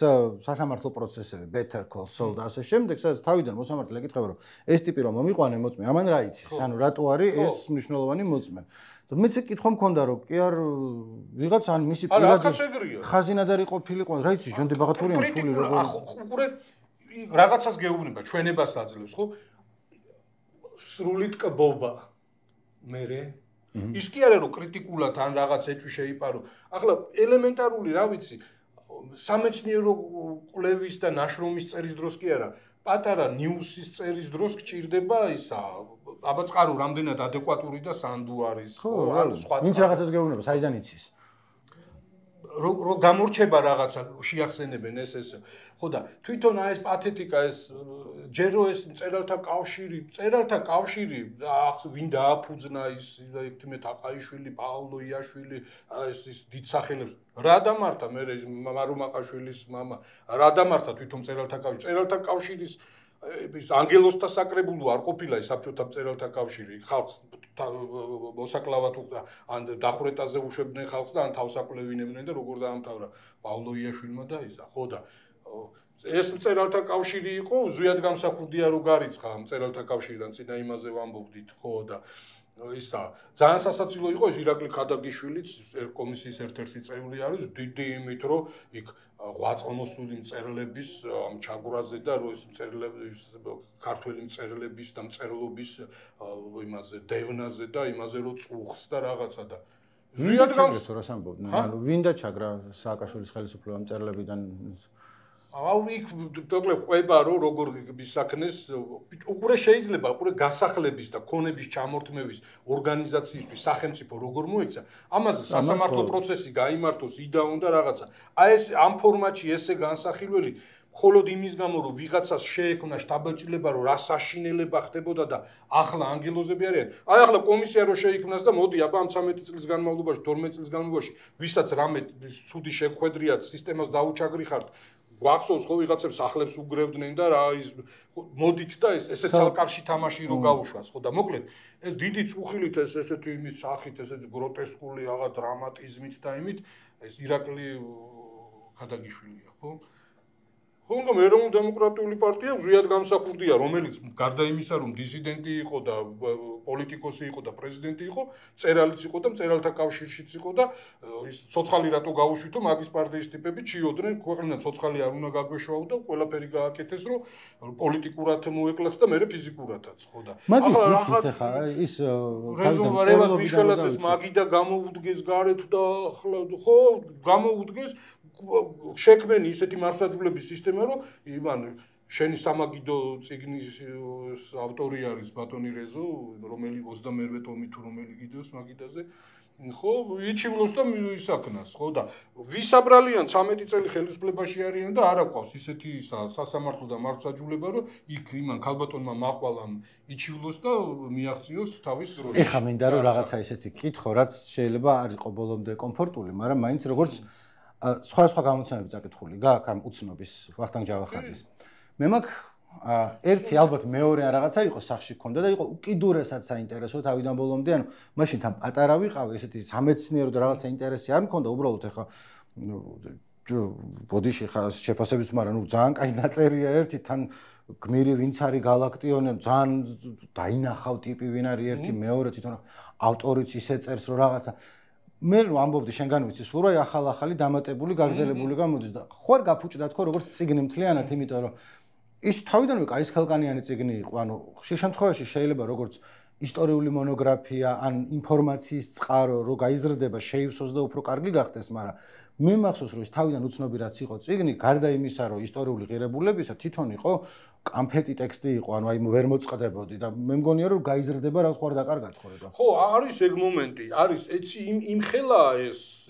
სასამართლო პროცესები, Better Call Saul და ასე შემდეგ, სადაც თავიდან მოსამართლე ეკითხება რომ ეს ტიპი რომ მომიყვანე მოწმე, ამან რა იცის? ანუ რატო არის ეს მნიშვნელოვანი მოწმე? და მეც კითხვა მქონდა რომ კი არ ვიღაც ან მისი პირადი ხაზინადარი ყოფილიყო, რა იცის ჯონდი ბაღათურემ ფული როგორ ხურე რაღაცას გეუბნება, ჩვენებას აძლევს, ხო? სრული ტკბობა მერე ის კი არა რომ კრიტიკულად ან რაღაც ეჭვი შეიპარო. ახლა ელემენტარული, რა ვიცი, სამეცნიერო კვლევის და ნაშრომის წერის დროს კი არა, პატარა ნიუსის წერის დროს გჭირდება ისა, აბაწყარო რამდენად ადეკვატური და სანდუ არის, ხო, ან სხვა ვინც რაღაცას გეუბნება, საიდან იცის? რო გამორჩება რაღაცა შეახსენებენ ეს ხო და თვითონ ეს პათეტიკა ეს ჯერო ეს მწერალთა კავშირი ვინ დააფუძნა ის ექთიმე თაყაიშვილი, პაოლო იაშვილი ეს დიდ სახელებს რა დამართა მე ეს მარო მაყაშვილის მამა რა დამართა თვითონ მწერალთა კავშირის ის ანგელოსთა საკრებულო არ ყოფილა ის საბჭოთა მწერალთა კავშირი ხალხს მოსაკლავად ან დახვრეტაზე უშვებდნენ ხალხს და ან თავსაკვლევინებდნენ და როგორ დაამთავრა პაოლო იაშვილმა და ისა ხო და ეს მწერალთა კავშირი იყო ზუსტად გამსახურდია რო გარიცხა მწერალთა კავშირიდან წინა იმაზე ვამბობდით ხო და ისა ძალიან სასაცილო იყო ეს ირაკლი ხადაგიშვილიც კომისიის ერთ-ერთი წევრი არის დიდი იმით რომ იქ ღვაწლმოსული მწერლების ამ ჩაგვრაზე და რო ეს მწერლების ქართველი მწერლების და მწერლობის იმაზე დევნაზე და იმაზე რო წუხს და რაღაცა და ზუსტად გამსახურდია რა ამბობდნენ ანუ ვინდა ჩაგრა სააკაშვილის ხელისუფლება მწერლებიდან იქ დოკლებ ყვება რომ როგორ მისაქნეს უყურე შეიძლება უყურე გასახლების და ქონების ჩამორთმევის ორგანიზაციისთვის სახელმწიფო როგორ მოეცა ამაზე სასამართლო პროცესი გაიმართოს იდაუნ და რაღაცა აი ეს ამ ფორმატში ესე განსახილველი მხოლოდ იმის გამო რომ ვიღაცას შეექმნა შტაბ-ჭილება რომ რა საშინელება ხდებოდა და ახლა ანგელოზები არიან აი ახლა კომისია რო შეიქმნას და მოდი აბა ამ 13 წლის განმავლობაში 12 წლის განმავლობაში ვისაც რამე ცუდი შეხვედრიათ სისტემას დაუჩაგრიხართ გვახსოვს ხო ვიღაცებს ახლებს უგრევდნენ და რა ის მოდით და ესე ცალკარში თამაში რო გაუშვას ხო და მოკლედ ეს დიდი წუხილით ეს ესეთი იმით სახით ესეთი გროტესკული აღა დრამატიზმით და იმით ეს ირაკლი ხადაგიშვილია ხო ხონგო ეროვნულ დემოკრატიული პარტია ზუსტად გამსახურდია რომელიც გარდა იმისა რომ დისიდენტი იყო და პოლიტიკოსი იყო და პრეზიდენტი იყო წერალიც იყო და მწერალთა კავშირშიც იყო და ის ცოცხალი რატო გაუშვითო მაგის პარტიის ტიპები ჩიოდნენ ქვეყნიდან ცოცხალი არ უნდა გაგვეშვალო და ყველაფერი გააკეთეს რომ პოლიტიკურად მოეკლათ და მერე ფიზიკურადაც ხო და ახლა ის რეზოლვარებას მიშველაძეს მაგიდა გამოუდგეს გარეთ და ახლა ხო გამოუდგეს შექმენი ისეთი მარსაჯულების სისტემა რომ იმან შენი სამაგიდო წიგნის ავტორი არის ბატონი რეზო რომელიც 28 ტომი თუ რომელი გიდეოს მაგიდაზე ხო იჩივლოს და ისაქნას ხო და ვისაბრალიან 13 წელი ხელისუფლებაში არიან და არ აყვავს ისეთი სასამართლო და მარსაჯულება რომ იქ იმან ქალბატონმა მაყვალამ იჩივლოს და მიაღწიოს თავის როლში ეხა მინდა რომ რაღაცა ისეთი კითხო რაც შეიძლება არ იყო ბოლომდე კომფორტული მაგრამ მაინც როგორც სხვა გამოცემები წაკითხული გაქვს ამ უცნობის ვახტანგ ჯავახაძის მე მაქვს ერთი ალბათ მეორე რაღაცა იყო სახში ქონდა და იყო უკიდურესად საინტერესო თავიდან ბოლომდე ანუ მაშინ თან პატარა ვიყავი ესეთი სამეცნიერო და რაღაცა ინტერესი არ მქონდა უბრალოდ ეხა ბოდიში ხა შეფასების მაგრამ ნუ ძალიან კაი დაწერია ერთი თან გმირი ვინც არის galaktion ძალიან დაინახავ ტიპი ვინ არის ერთი მეორე თვითონ ავტორიც ისე წერს რომ რაღაცა მე რომ ამბობდი შენგან ვიცი სულ რა ახალი დამატებული გაგზელებული გამოდის და ხო არ გაფუჭდა თქო როგორც წიგნი მთლიანად იმიტომ რომ ის თავიდანვე კაის ხელკანიანი წიგნი იყო ანუ ხშირ შემთხვევაში შეიძლება როგორც ისტორიული მონოგრაფია ან ინფორმაციის წყარო რო გაიზრდება შეივსოს და უფრო კარგი გახდეს მაგრამ მე მახსოვს რომ ის თავიდან უცნობი რაც იყო წიგნი გარდა იმისა რომ ისტორიული ღირებულებისა თვითონ იყო კამფეტი ტექსტი იყო ანუ აი ვერ მოწყდებოდი და მე მგონია რომ გაიზრდება რა სხვა დაკარგად ხო ეგ ხო არის ეგ მომენტი არის ეცი იმ ხელა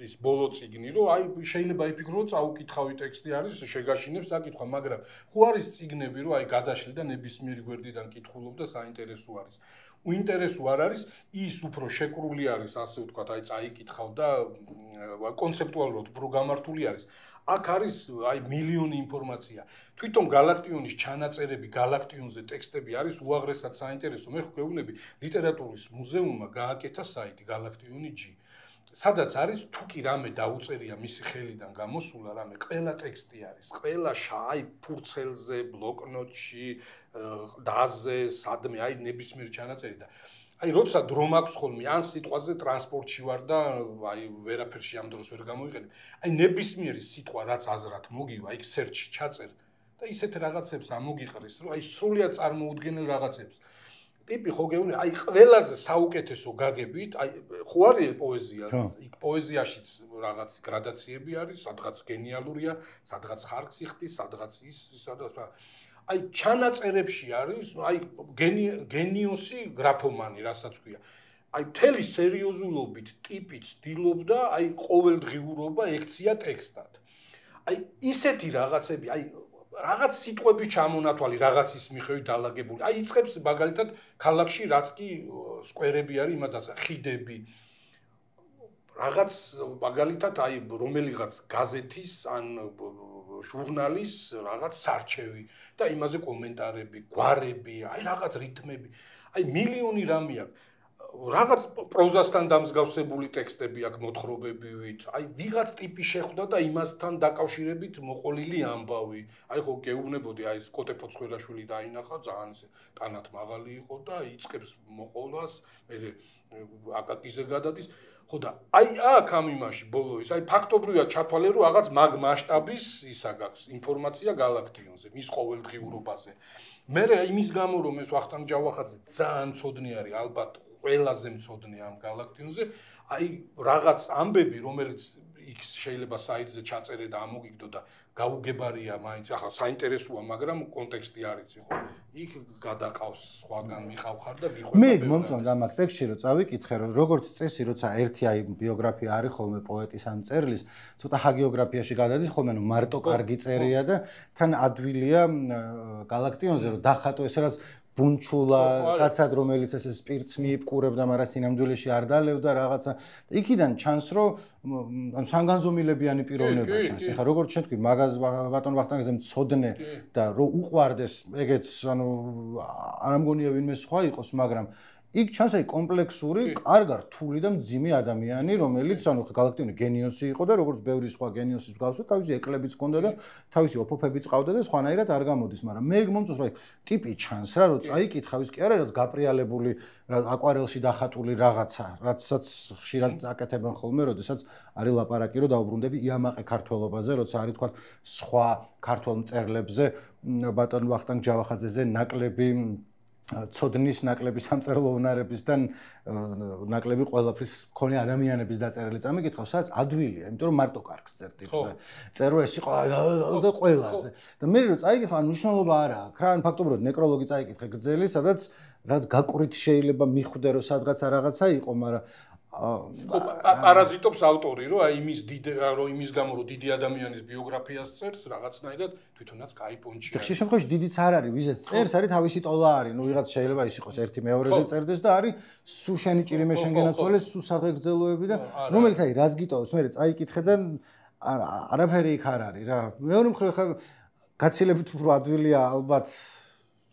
ის ბოლო წიგნი რომ აი შეიძლება იფიქრო რომ წაუკითხავი ტექსტი არის შეგაშინებს საკითხვა მაგრამ ხო არის წიგნები რომ აი გადაშლი და ნებისმიერი გვერდიდან კითხულობ და საინტერესო არის უინტერესო არ არის ის უფრო შეკრული არის ასე ვთქვათ აი წაიკითხავ და კონცეპტუალურად უფრო გამართული არის აქ არის აი მილიონი ინფორმაცია. თვითონ galaktionis ჩანაწერები, galaktionზე ტექსტები არის უაღრესად საინტერესო. მე ვგეუბნები, ლიტერატურის მუზეუმმა გააკეთა საიტი galaktion.g. სადაც არის თუ კი რამე დაუწერია მისი ხელიდან გამოსულა რამე, ყველა ტექსტი არის, ყველა აი ფურცელზე, ბლოკნოტში, დაზე, სადმე, აი ნებისმიერ ჩანაწერი და აი როცა დრო მაქვს ხოლმე ან სიტყვაზე ტრანსპორტში ვარ და აი ვერაფერში ამ დროს ვერ გამოვიყენებ. აი ნებისმიერი სიტყვა რაც აზრად მოგივა, იქ search-ში ჩაწერ და ისეთ რაღაცებს ამოგიყრის, რომ აი სრულიად წარმოუდგენელ რაღაცებს. ტიპი ხო გეუბნები, აი ყველაზე საუკეთესო გაგებით, აი ხო არის პოეზია, იქ პოეზიაშიც რაღაც გრადაციები არის, სადღაც გენიალურია, სადღაც ხარკს იხდის, სადღაც ის, სადღაც აი ჩანაწერებში არის, აი გენიოსი გრაფომანი, რასაც ქვია. აი მთელი სერიოზულობით ტიპი ცდილობდა, აი ყოველდღიურობა ექცია ტექსტად. აი ისეთი რაღაცები, აი რაღაც სიტყვების ჩამონათვალი, რაღაცის მიხედვით დალაგებული. აი იწყებს მაგალითად ქალაქში რაც კი სკვერები არის, იმადას ხიდები. რაღაც მაგალითად აი რომელიღაც გაზეთის ან ჟურნალის რაღაც სარჩევი და იმაზე კომენტარები, გვარები, აი რაღაც რითმები. აი მილიონი რამე აქვს. რაღაც პროზასთან დამსგავსებული ტექსტები აქვს მოთხრობებივით. აი ვიღაც ტიპი შეხვდა და იმასთან დაკავშირებით მოყოლილი ამბავი. აი ხო გეუბნებოდი, აი ეს კოტე ფოცხვერაშვილი დაინახა, ძალიან ესე ტანად მაღალი იყო და იწყებს მოყოლას, მე აკაკიზე გადადის. ხო და აი აქ ამ იმაში ბოლოის, აი ფაქტობრივად ჩათვალე რომ რაღაც მაგ მასშტაბის ისა გაქვს ინფორმაცია galaktionზე, მის ყოველდღიურობაზე. მე იმის გამო რომ ეს ვახტანგ ჯავახაძე ძალიან მწოდნი არის, ალბათ ყველაზე მწოდნე ამ galaktionზე, აი რაღაც ამბები, რომელიც იქ შეიძლება საიტზე ჩაწერე და ამოგიგდო და გაუგებარია მაინც, ახლა საინტერესოა, მაგრამ კონტექსტი არის ხო? იქ გადაყავს სხვაგან მიყავხარ და გიყვება. მე მომწონდა ამ ტექსტში რომ წავიკითხე, რომ როგორც წესი, როცა ერთი აი ბიოგრაფია არის ხოლმე პოეტის ამ წერლის, ცოტა ჰაგიოგრაფიაში გადადის ხოლმე, ნუ მარტო კარგი წერია და თან ადვილია galaktionზე რომ დახატო ესე რაც ბუნჩულა, კაცად რომელიც ესე სპირტს მიიპყურებდა, მაგრამ სინამდვილეში არ დალებდა რაღაცა. იქიდან ჩანს, რომ ანუ სანგანზომილებიანი პიროვნება ჩანს. ეხლა როგორც შენ თქვი, მაგაზ ბატონ ვახტანგზე მწოდნე და რომ უყვარდეს, ეგეც ანუ არ ამგონია ვინმე სხვა იყოს, მაგრამ იქ ჩანს აი კომპლექსური, კარგა რთული და მძიმე ადამიანი, რომელიც ანუ galaktion გენიოსი იყო და როგორც ბევრი სხვა გენიოსის მსგავსად, თავისი ეკლebიც ჰქონდა და თავისი ოფოფებიც ყავდა და სხვანაირად არ გამოდის, მაგრამ მე მომწონს რომ აი ტიპი ჩანს რა, რომ წაიკითხა ის კი არა რაც გაპრიალებული, აკვარელში დახატული რაღაცა, რაცაც ხშირად აკეთებენ ხოლმე, როდესაც არის ლაპარაკი რომ დაუბრუნდები იამაყე ქართველობაზე, როცა არის თქვა სხვა ქართველ მწერლებზე ბატონ ვახტანგ ჯავახაძეზე ნაკლები ცოდნის ნაკლები სამწერლო უნარებისგან ნაკლები ყველაფრის მქონე ადამიანების დაწერილი წამიკითხავს, სადაც ადვილია, იმიტომ რომ მარტო კარგს წერ ტიპზე. წერო ეს იყო და ყველაზე. და მე რომ წაიკითხა, ან მნიშვნელობა არა აქვს რა, ან ფაქტობრივად ნეკროლოგი წაიკითხე გრძელი, სადაც რაც გაკვრით შეიძლება მიხვდე რომ სადღაცა რაღაცა იყო, მაგრამ ხო პარაზიტობს ავტორი რომ აი იმის გამო რომ დიდი ადამიანის ბიოგრაფიას წერს რაღაცნაირად თვითონაც გაიპონჩია. ხშირ შემთხვევაში დიდიც არ არის, ვიზეც წერს არის თავისი ტოლა არის, ნუ ვიღაც შეიძლება ის იყოს ერთი მეორეზე წერდეს და არის სუ შენი ჭირიმე შენ გენაცვალეს, სუ საღეგრძელოები და რომელიც აი რას გიტოვებს, მე წაიკითხე და არაფერი იქ არ არის რა. მეორე მხრივ ხა გაცილებით უფრო ადვილია ალბათ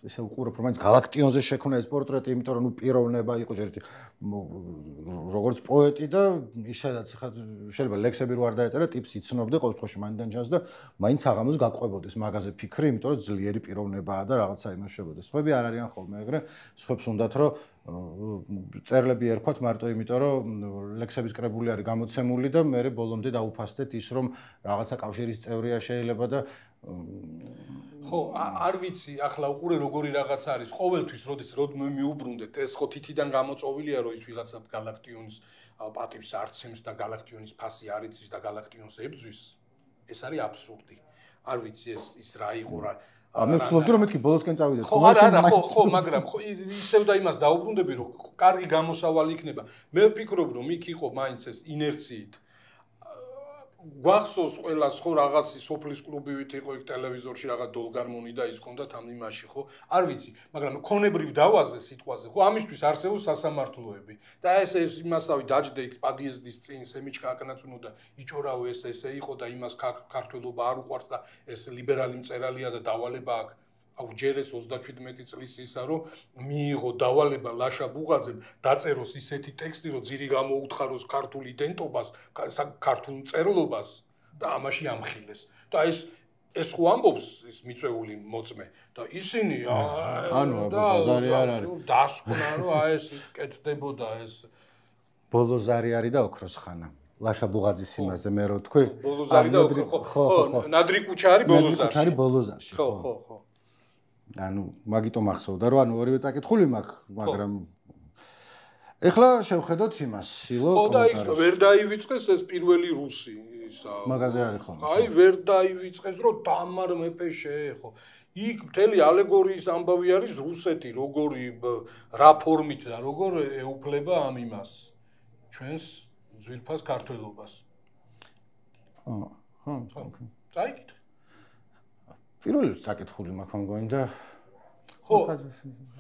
ესე უყურებ რომ მაინც galaktionზე შექმნა ეს პორტრეტი, იმიტომ რომ ნუ პიროვნება იყო ჯერ როგორც პოეტი და ისედაც ხა შეიძლება ლექსები რო არ დაეწერა, ტიპს იცნობდე ყოველ შემთხვევაში მაინდან ჩანს და მაინც აღამოს გაყვებოდეს მაგაზე ფიქრი, იმიტომ რომ ძლიერი პიროვნებაა და რაღაცა იმაშებოდეს. სხვები არ არიან ხოლმე ეგრე, სხვებს უნდათ რომ წერლები ერქვათ მარტო იმიტომ რომ ლექსების კრებული არის გამოცემული და მე ბოლომდე დაუფასდეთ ის რომ რაღაცა კავშირის წევრია შეიძლება და ხო არ ვიცი ახლა უყურე როგორი რაღაც არის ყოველთვის როდესაც მიუბრუნდეთ ეს ხო თითიდან გამოწოვილია რომ ის ვიღაცა galaktion's პატივს არცემს და galaktion's ფასი არ იცის და galaktion's ებძვის ეს არის აბსურდი არ ვიცი ის რა იყო რა მე ვცდილობდი რომ მეთქი ბოლოსკენ წავიდეთ ხო მაგრამ ისევ და იმას დაუბრუნდები რომ კარგი გამოსავალი იქნება მე ვფიქრობ რომ იქ იყო მაინც ეს ინერციით გვახსოვს ყველას ხო რაღაცი სოფლის კლუბივით იყო იქ ტელევიზორში რაღაც დოლგარმონი და ის ქონდა ამ იმაში ხო არ ვიცი მაგრამ ქონებრივ დავაზე სიტყვაზე ხო ამისთვის არსებობს სასამართლოები და ეს იმასავი დაჯდე იქ პადიეზდის წინ სემიჩკა აკნაწუნო და იჭორავო ესე იყო და იმას ქართველობა არ უყვარს და ეს ლიბერალი მწერალია და დავალება აქვს აუ ჯერეს 37 წლის ისა რომ მიიღო დავალება ლაშა ბუღაძემ დაწეროს ისეთი ტექსტი რომ ძირი გამოუთხაროს ქართულ იდენტობას ქართულ მწერლობას და ამაში ამხილეს და ეს ხო ამბობს ის მიწვეული მოწმე და ისინი ანუ ბაზარი არ არის დასკვნა რომ ეს კეთდებოდა ეს ბოლოზარი არის და ოქროს ხანა ლაშა ბუღაძის იმაზე მე რო თქვი ბოლოზარი და ხო ნადრი კუჩა არის ბოლოზარში ხო ანუ მაგიტომ ახსოვდა რომ ანუ ორივე წაკითხული მაქვს მაგრამ ეხლა შევხედოთ იმას სილო ხო და ის ვერ დაივიწყეს ეს პირველი რუსი ისა მაგაზე არის ხოლმე აი ვერ დაივიწყეს რომ დამარ მეფე შეეხო იქ მთელი ალეგორიის ამბავი არის რუსეთი როგორი რა ფორმით და როგორ ეუფლება ამ იმას ჩვენს ძვირფას ქართველობას ხო წაიკითხე პირველი საკითხული მაქვს მგონი და ხო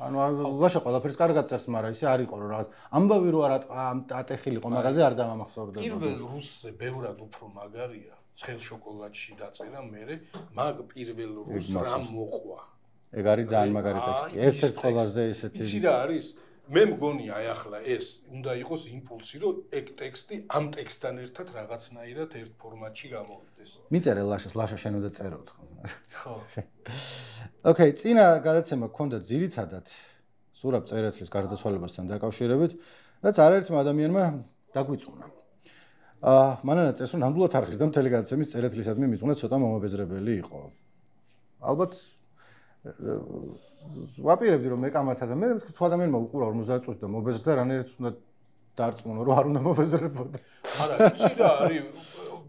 ანუ ლაშა ყველაფერს კარგად წერს მაგრამ ისე არ იყო რომ რაღაც ამბავი რო არ ატეხილიყო მაგაზე არ დამამახსოვრდება პირველ რუსზე ბევრად უფრო მაგარია ცხელ შოკოლადში დაწერა მე მაგ პირველ რუსს რამ მოყვა ეგ არის ძალიან მაგარი ტექსტი ერთ-ერთ ყველაზე ესეთი იცი რა არის მე მგონი აი ახლა ეს უნდა იყოს იმპულსი რომ ეგ ტექსტი ამ ტექსტთან ერთად რაღაცნაირად ერთ ფორმატში გამოვიდეს მიწერე ლაშა შენ უნდა წეროთ ხო ოკეი წინა გადაცემა გქონდა ძირითადად ზურაბ წერეთლის გარდაცვალებასთან დაკავშირებით რაც არაერთმა ადამიანმა დაგვიწუნა მანანა წეს რომ ნამდვილად არ ხედავ მთელი გადაცემის წერეთლისადმი მიწუნა ცოტა მომაბეზრებელი იყო ალბათ ვაპირებდი რომ მეკამათა და მე ვთქვი თუ ადამიანმა უყურა 50 წუთი და მობეზრდა რანაირად უნდა დარწმუნო რომ არ უნდა მობეზრებოდა არა იცი რა არის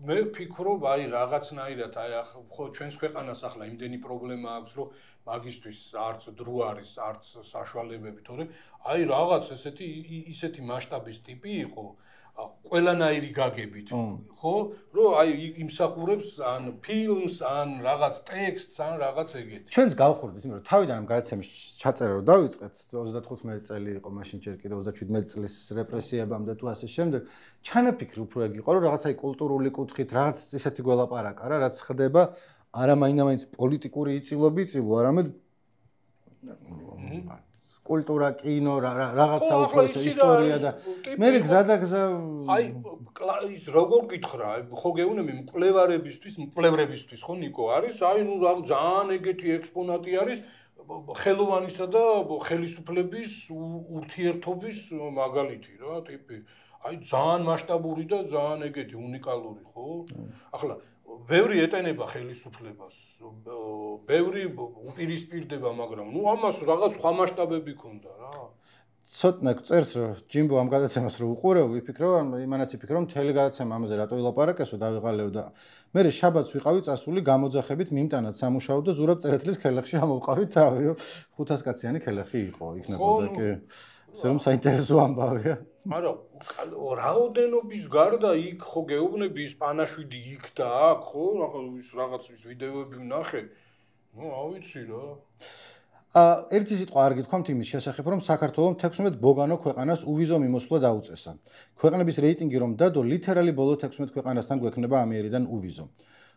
მე ვფიქრობ აი რაღაცნაირად აი ხო ჩვენს ქვეყანას ახლა იმდენი პრობლემა აქვს რომ მაგისტვის არც დრო არის არც საშუალებები თორე აი რაღაც ისეთი მასშტაბის ტიპი იყო ყველანაირი გაგებით ხო რომ აი იმსახურებს ან ფილმს ან რაღაც ტექსტს ან რაღაც ეგეთი ჩვენს გავხურდით იმიტომ რომ თავიდან ამ გადაცემის ჩაწერა რომ დავიწყეთ 35 წელი იყო მაშინ ჯერ კიდევ 37 წლის რეპრესიებამდე თუ ასე შემდეგ ჩანაფიქრი უფრო ეგ იყო რომ რაღაც აი კულტურული კუთხით რაღაც ისეთი გველაპარაკა რა რაც ხდება არა მაინც პოლიტიკური იწილო არამედ კულტურა, კინო, რაღაცა უფრო ისტორია და მე გზადაგზა აი ის როგორ გითხრა, ხო გეუბნები მკვლევრებისთვის ხო ნიკო არის, აი ნუ ძალიან ეგეთი ექსპონატი არის ხელოვანისა და ხელისუფლების ურთიერთობის მაგალითი რა ტიპი. აი ძალიან მასშტაბური და ძალიან ეგეთი უნიკალური ხო? ახლა ბევრი ეტენება ხელისუფლებას, ბევრი უპირისპირდება, მაგრამ ნუ ამას რაღაც სხვა მასშტაბები ქონდა რა. ცოტნე წერს რომ ჯიმბო ამ გადაცემას რო უყურებ, ვიფიქრე იმანაც ვიფიქრე რომ მთელი გადაცემა ამაზე რატო ილაპარაკესო დავიღალეო და მე შაბათს ვიყავი წასული გამოძახებით მიმტანად სამუშაო და ზურაბ წერეთლის ქელახში ამოვყავით თავი 500 კაციანი ქელახი იყო იქნებოდა კი ეს რომ საინტერესო ამბავია მაგრამ რაოდენობის გარდა იქ ხო გეუბნები ის პანაშვიდი იქ და აქ ხო რაღაც ის ვიდეოები ვნახე ნუ ავიცი რა ერთი სიტყვა არ გითქვამთ იმის შესახებ რომ საქართველოს 16 ბოგანო ქვეყანას უვიზო მიმოსვლა დაუწესა ქვეყნების რეიტინგი რომ დადო ლიტერალი ბოლო 16 ქვეყანასთან გვექნება ამიერიდან უვიზო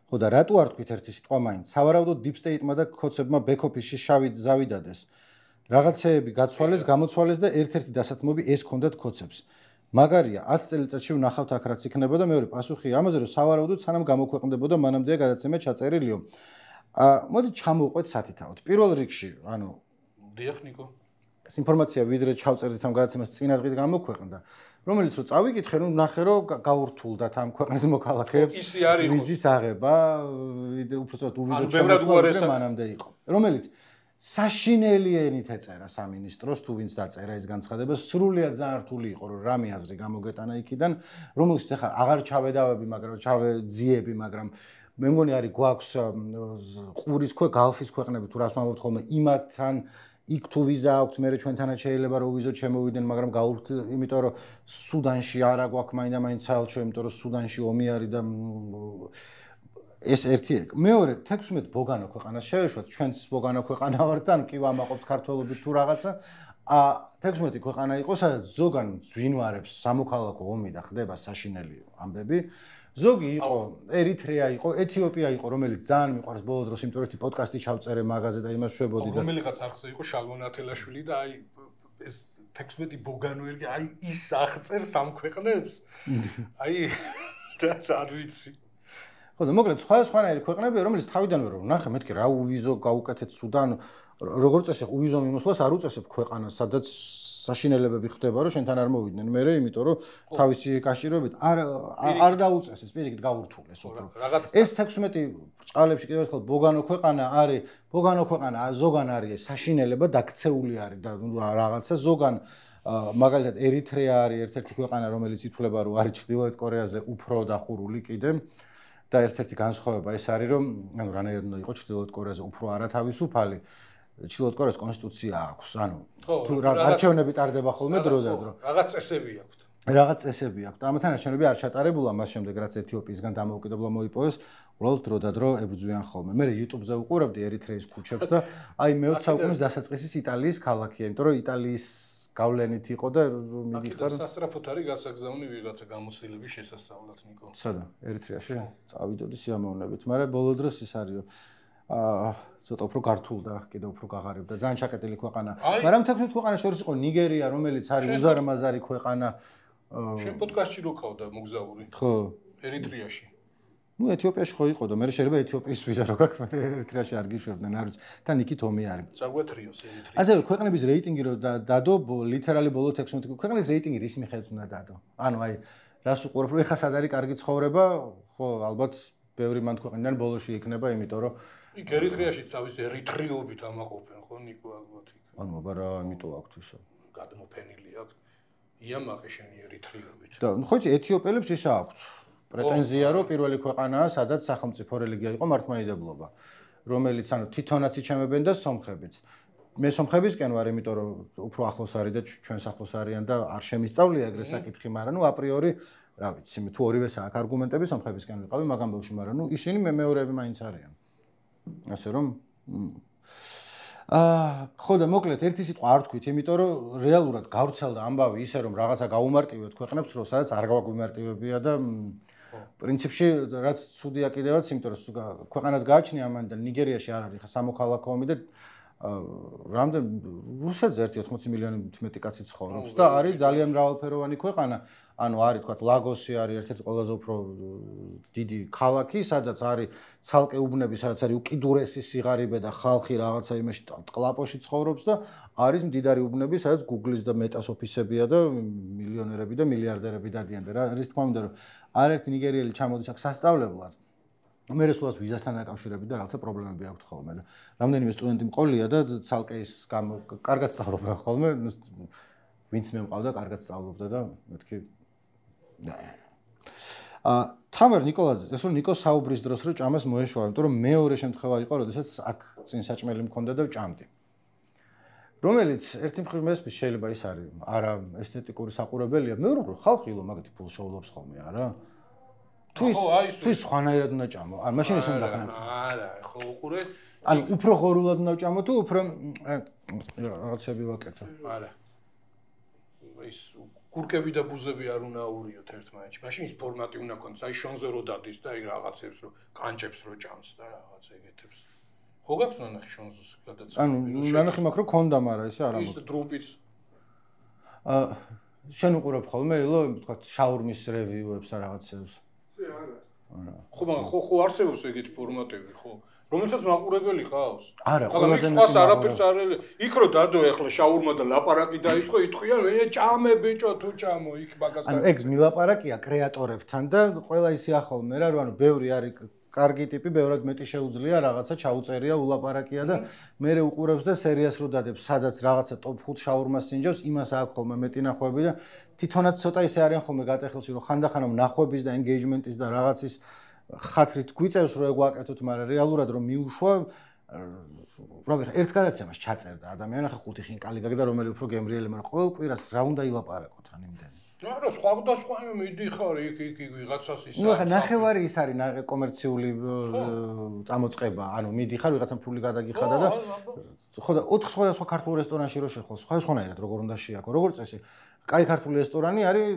ხო და რატო არ თქვით ერთი სიტყვა მაინც სავარაუდოდ deep state-მა და კოცებმა back office-ში შავი ზავი დადეს რაღაცეები გაცვალეს, გამოცვალეს და ერთ-ერთი დასათმობი ეს ქონდათ კოცებს. მაგარია 10 წელიწადში ვნახავთ აქ რაც იქნება და მეორე პასუხი ამაზე რომ სავარაუდოდ სანამ გამოქვეყნდებოდა მანამდეა გადაცემა ჩაწერილიო. მოდი ჩამოვყვეთ სათითაოდ. პირველ რიგში, ანუ დიახ ნიკო. ეს ინფორმაცია ვიდრე ჩავწერდით ამ გადაცემას წინა დღით გამოქვეყნდა. რომელიც რომ წავიკითხე, რომ ნახე რომ გაურთულდათ ამ ქვეყნის მოქალაქეებს ვიზის აღება, უბრალოდ უვიზო შემოსვლა მანამდე იყო. რომელიც საშინელი ენით ეწერა სამინისტროს თუ ვინც დაწერა ეს განცხადება სრულიად ძალიან რთული იყო რომ რამე აზრი გამოგეტანა იქიდან რომელშიც ახლა აღარ ჩავედავები მაგრამ ჩავეძიები მაგრამ მე მგონი არის გვაქვს ყურის გალფის ქვეყნები თუ რას ვამბობთ ხოლმე იმათთან იქ თუ ვიზა აქვთ, მე ჩვენთანაც შეიძლება რომ ვიზოთ შემოვიდნენ, მაგრამ გაურთ, იმიტომ რომ სუდანში არა გვაქვს მაინდა-მაინც საელჩო, იმიტომ რომ სუდანში ომი არის და ეს ერთი. მეორე 16 ბოგანო ქვეყანას შევეშვათ, ჩვენც ბოგანო ქვეყანა ვართ და კი ვამაყობთ ქართველობით თუ რაღაცა. 16 ქვეყანა იყო, სადაც ზოგან ძვინვარებს სამოქალაქო ომი და ხდება საშინელი ამბები. ზოგი იყო, ერიტრეა იყო, ეთიოპია იყო, რომელიც ძალიან მიყვარს ბოლო დროს, იმიტომ რომ პოდკასტი ჩავწერე მაგაზე და იმას შვებოდი და რომელიღაც არხზე იყო შალმონ ათელაშვილი და აი ეს 16 ბოგანო ერგი, აი ის აღწერს ამ ქვეყნებს. აი არ ვიცი. ხო და მოკლედ სხვადასხვანაირი ქვეყნებია, რომელიც თავიდანვე რომ ნახე, მეთქი რა უვიზო გავუკეთეთ სუდან, როგორც წესი უვიზო მიმოსვლას არ უწესებ ქვეყანას, სადაც საშინელებები ხდება, რომ შენთან არ მოვიდნენ მე, იმიტომ რომ თავისი კავშირებით არ დაუწესეს, პირიქით გაურთულეს უფრო. ეს 16 ბრჭყალებში კიდევ ერთხელ ბოგანო ქვეყანა არის, ბოგანო ქვეყანა ზოგან არის საშინელება დაქცეული არის და რაღაცა ზოგან მაგალითად ერიტრეა არის ერთ-ერთი ქვეყანა, რომელიც ითვლება რომ არის ჩრდილოეთ კორეაზე უფრო დახურული კიდე. და ერთ-ერთი განსხვავება ეს არის რომ ანუ რანაირად უნდა იყოს ჩრდილოეთ კორეაზე უფრო არათავისუფალი ჩრდილოეთ კორეას კონსტიტუცია აქვს ანუ თუ არჩევნები ტარდება ხოლმე დრო და დრო რაღაც წესები აქვს რაღაც წესები აქვს და ამათთან არჩევნები არ ჩატარებულა მას შემდეგ რაც ეთიოპიისგან დამოუკიდებლობა მოიპოვეს უბრალოდ დრო და დრო ებრძვიან ხოლმე მე YouTube-ზე უყურებდი ერიტრეის ქუჩებს და აი მე-20 საუკუნის დასაწყისის იტალიის ქალაქია იმიტომ რომ იტალიის გავლენით იყო და მიგიხარ სასწრაფოდ არის გასაგზავნი ვიღაცა გამოცდილების შესასწავლად ნიკო. სადა? ერიტრეაში? წავიდოდი სიამოვნებით, მაგრამ ბოლო დროს ის არის ცოტა უფრო გართულდა, კიდევ უფრო გაღარიბდა. ძალიან ჩაკეტილი ქვეყანა. მაგრამ 16 ქვეყანას შორის იყო ნიგერია, რომელიც არის უზარმაზარი ქვეყანა. შენ პოდკასტში რო ყავდა მოგზაური? ხო. ერიტრეაში. ნუ ეთიოპიაში ხო იყო და მე შეიძლება ეთიოპიის ვიზა რო გაქვს, მე ერიტრეაში არ გიშვებდნენ, არ ვიცი. თან იქით ომი არის. წაგვეთრიოს ერიტრეა. ასევე ქვეყნების რეიტინგი რო დადო, ლიტერალი ბოლო 16 ქვეყნის რეიტინგი რის მიხედვით უნდა დადო. ანუ აი, რას უყურებ, რომ ეხა სად არის კარგი ცხოვრება, ხო, ალბათ ბევრი მან ქვეყნიდან ბოლოში იქნება, იმიტომ რომ იქ ერიტრეაში თავის ერიტრიობით ამაყობენ, ხო, ნიკო ალბათ იქ. ანუ აბარა, იმიტომ აქვთ ისო. გადმოფენილი აქვს. იამაყი შენი ერიტრიობით. და ხო იცი, ეთიოპელებს ისა აქვთ. პრეტენზია რომ პირველი ქვეყანაა, სადაც სახელმწიფო რელიგია იყო მართლმადიდებლობა, რომელიც ანუ თვითონაც იჩემებენ და სომხებიც. მე სომხებისკენ ვარ, იმიტომ რომ უფრო ახლოს არის და ჩვენს ახლოს არიან და არ შემისწავლია ეგრე საკითხი, მაგრამ ნუ აპრიორი, რა ვიცი, თუ ორივეს აქვს არგუმენტები სომხებისკენ ვიყავი, მაგამ ბავშვი, მაგრამ ნუ ისინი მეორეები მაინც არიან. ასე რომ ხო და მოკლედ ერთი სიტყვა არ თქვით, იმიტომ რომ რეალურად გავრცელდა ამბავი ისე რომ რაღაცა გაუმარტივეთ ქვეყნებს, რომ სადაც არ გაგვიმარტივებია და პრინციპში რაც ცუდია კიდევაც, იმიტომ რომ ქვეყანას გააჩნია ამან და ნიგერიაში არ არის ხა სამოქალაქო ომი და რამდენ რუსეთზე 1.80 მილიონი მეტი კაცი ცხოვრობს და არის ძალიან მრავალფეროვანი ქვეყანა. ანუ არის თქვა ლაგოსი არის ერთ-ერთი ყველაზე უფრო დიდი ქალაქი, სადაც არის ცალკე უბნები, სადაც არის უკიდურესი სიღარიბე და ხალხი რაღაცა იმაში ტყლაპოში ცხოვრობს და არის მდიდარი უბნები, სადაც Google-ის და Meta-s ოფისებია და მილიონერები და მილიარდერები დადიან და რა არის თქმა უნდა რომ არაერთი ნიგერიელი ჩამოდის აქ სასწავლებლად. მე რესულას ვიზასთან დაკავშირებით და რაღაცა პრობლემები აქვს ხოლმე და რამდენიმე სტუდენტი მყოლია და ცალკე ის კარგად სწავლობდა ხოლმე, ვინც მე მყავდა, კარგად სწავლობდა და მეთქი თამარ ნიკოლაძე, ეს რომ ნიკო საუბრის დროს რო ჭამას მოეშვა, იმიტომ რომ მეორე შემთხვევა იყო, როდესაც აქ წინ საჭმელი მქონდა და ვჭამდი. რომელიც ერთი მხრივ მესმის შეიძლება ის არის არა ესთეტიკური საყურებელია, მეორე მხრივ ხალხი ილო მაგათი ფულს შეულობს ხოლმე, არა? თუ სხვანაირად უნდა ჭამო. ან მაშინ ის უნდა ხნა. არა, ხო უყურე. ან უფრო ღორულად უნდა ჭამო თუ უფრო რაღაცები ვაკეთო. არა. ის კურკები და ბუზები არ უნდა აურიოთ ერთმანეთში. მაშინ ის ფორმატი უნდა ქონდეს, აი შონზე რო დადის და აი რაღაცებს რო კანჭებს რო ჭამს და რაღაც ეგეთებს. ხო გაქვს ნანახი შონზოს გადაცემა? ანუ ნანახი მაქვს რომ ქონდა, მაგრამ ესე არ ამოწ. ის დრუპიც. შენ უყურებ ხოლმე ილო, თქვა შაურმის რევიუებს და რაღაცებს. არა. ხო არსებობს ეგეთი ფორმატები, ხო? რომელსაც მაყურებელი ყავს. არა, ყველაზე მეტი არაფერს არ იქ რო დადო ახლა შაურმა და ლაპარაკი დაიწყო, ითქვია მე ჭამე ბიჭო თუ ჭამო იქ მაგას. ანუ ეგ მილაპარაკია კრეატორებთან და ყველა ისე ახალმე რა, ანუ ბევრი არის კარგი ტიპი, ბევრად მეტი შეუძლია რაღაცა ჩაუწერია, ულაპარაკია და მე უყურებს და სერიას რო დადებს, სადაც რაღაცა ტოპ 5 შაურმას ინჯობს, იმას აქვს ხოლმე მეტი ნახვები და თვითონაც ცოტა ისე არიან ხოლმე გატეხილში, რომ ხანდახანამ ნახვების და ენგეიჯმენტის და რაღაცის ხათრით გვიწევს რომ ეგ ვაკეთოთ, მაგრამ რეალურად რომ მიუშვა რა ვიცი, ერთ გადაცემას ჩაწერდა ადამიანი, ახლა 5 ხინკალი გაგდა, რომელი უფრო გემრიელი, მაგრამ ყოველ კვირას რა უნდა ილაპარაკოთ ან იმდენი. არა, სხვადასხვა მიდიხარ იქ ვიღაცას ის. ნუ ახლა ნახევარი ის არის კომერციული წამოწყება, ანუ მიდიხარ ვიღაცამ ფული გადაგიხადა და ხო და 4 სხვადასხვა ქართულ რესტორანში რო შეხვალ, სხვადასხვანაირად როგორ უნდა შეაქო. როგორც წესი, კაი ქართული რესტორანი არის,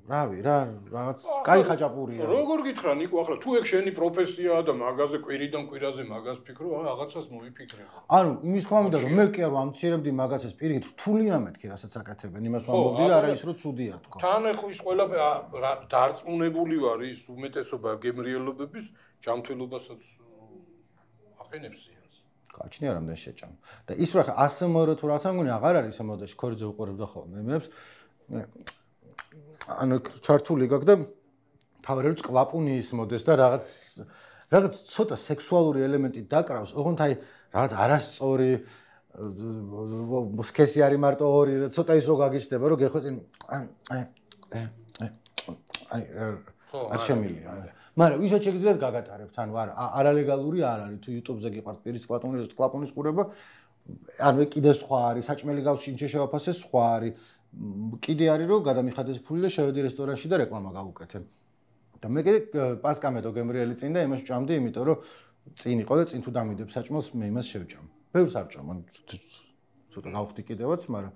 რავი, რაღაც კაი ხაჭაპურია. როგორ გითხრა ნიკო, ახლა თუ ეგ შენი პროფესიაა და მაგაზე კვირიდან კვირაზე მაგას ფიქრო, რაღაცას მოიფიქრე. ანუ იმის თქმა მინდა რომ მე კი არ ვამცირებდი მაგაცას პირიქით რთულია მეთქი რასაც აკეთებენ, იმას ვამბობდი და არა ის რომ ცუდია თქო. თან ხო ის ყველაფერი დარწმუნებული ვარ ის უმეტესობა გემრიელობების ჯანმრთელობასაც აყენებს ზიანს. გაჩნია რამდენი შეჭამ. და ის რა ხა ASMR თუ რაღაცა მგონი აღარ არის ამ მოდაში ქორიძე უყურებდა ხოლმე მემებს. ანუ ჩართული გაქვს და თავერებს კლაპუნი ის მოდეს და რაღაც ცოტა სექსუალური ელემენტი დაკრავს, ოღონდ აი რაღაც არასწორი სქესი არის მარტო ორი, ცოტა ის რო გაგიჩნდება, რომ გეხვეწინ აი არ შემილია. მაგრამ ვისაც შეგიძლიათ გაგატარებთ, ანუ არალეგალური არ არის, თუ YouTube-ზე გიყართ პირის კლაპუნის ყურება, ანუ კიდე სხვა არის, საჭმელი გავში შევაფასე სხვა არის. კიდე არის რომ გადამიხადეს ფული და შევედი რესტორანში და რეკლამა გავუკეთე. და მე კიდე პასკამედო გემრიელი წინ და იმას ჭამდი, იმიტომ რომ წინ იყო და წინ თუ დამიდებ საჭმელს მე იმას შევჭამ. ბევრს არ ჭამ, ანუ ცოტა გავხდი კიდევაც, მაგრამ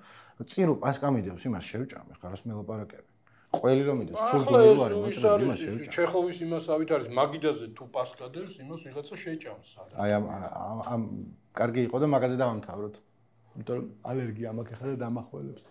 წინ რომ პასკამიდებს იმას შევჭამ, ხა რას მელაპარაკები. ყველი რომ მიდეს, სულ გული ვარ, მოწონა იმას შევჭამ. ჩეხოვის იმას ავით არის, მაგიდაზე თუ პასკადებს, იმას ვიღაცა შეჭამს. აი ამ კარგი იყო და მაგაზე დავამთავროთ. იმიტომ რომ ალერგია მაქვს ხა და დამახველებს.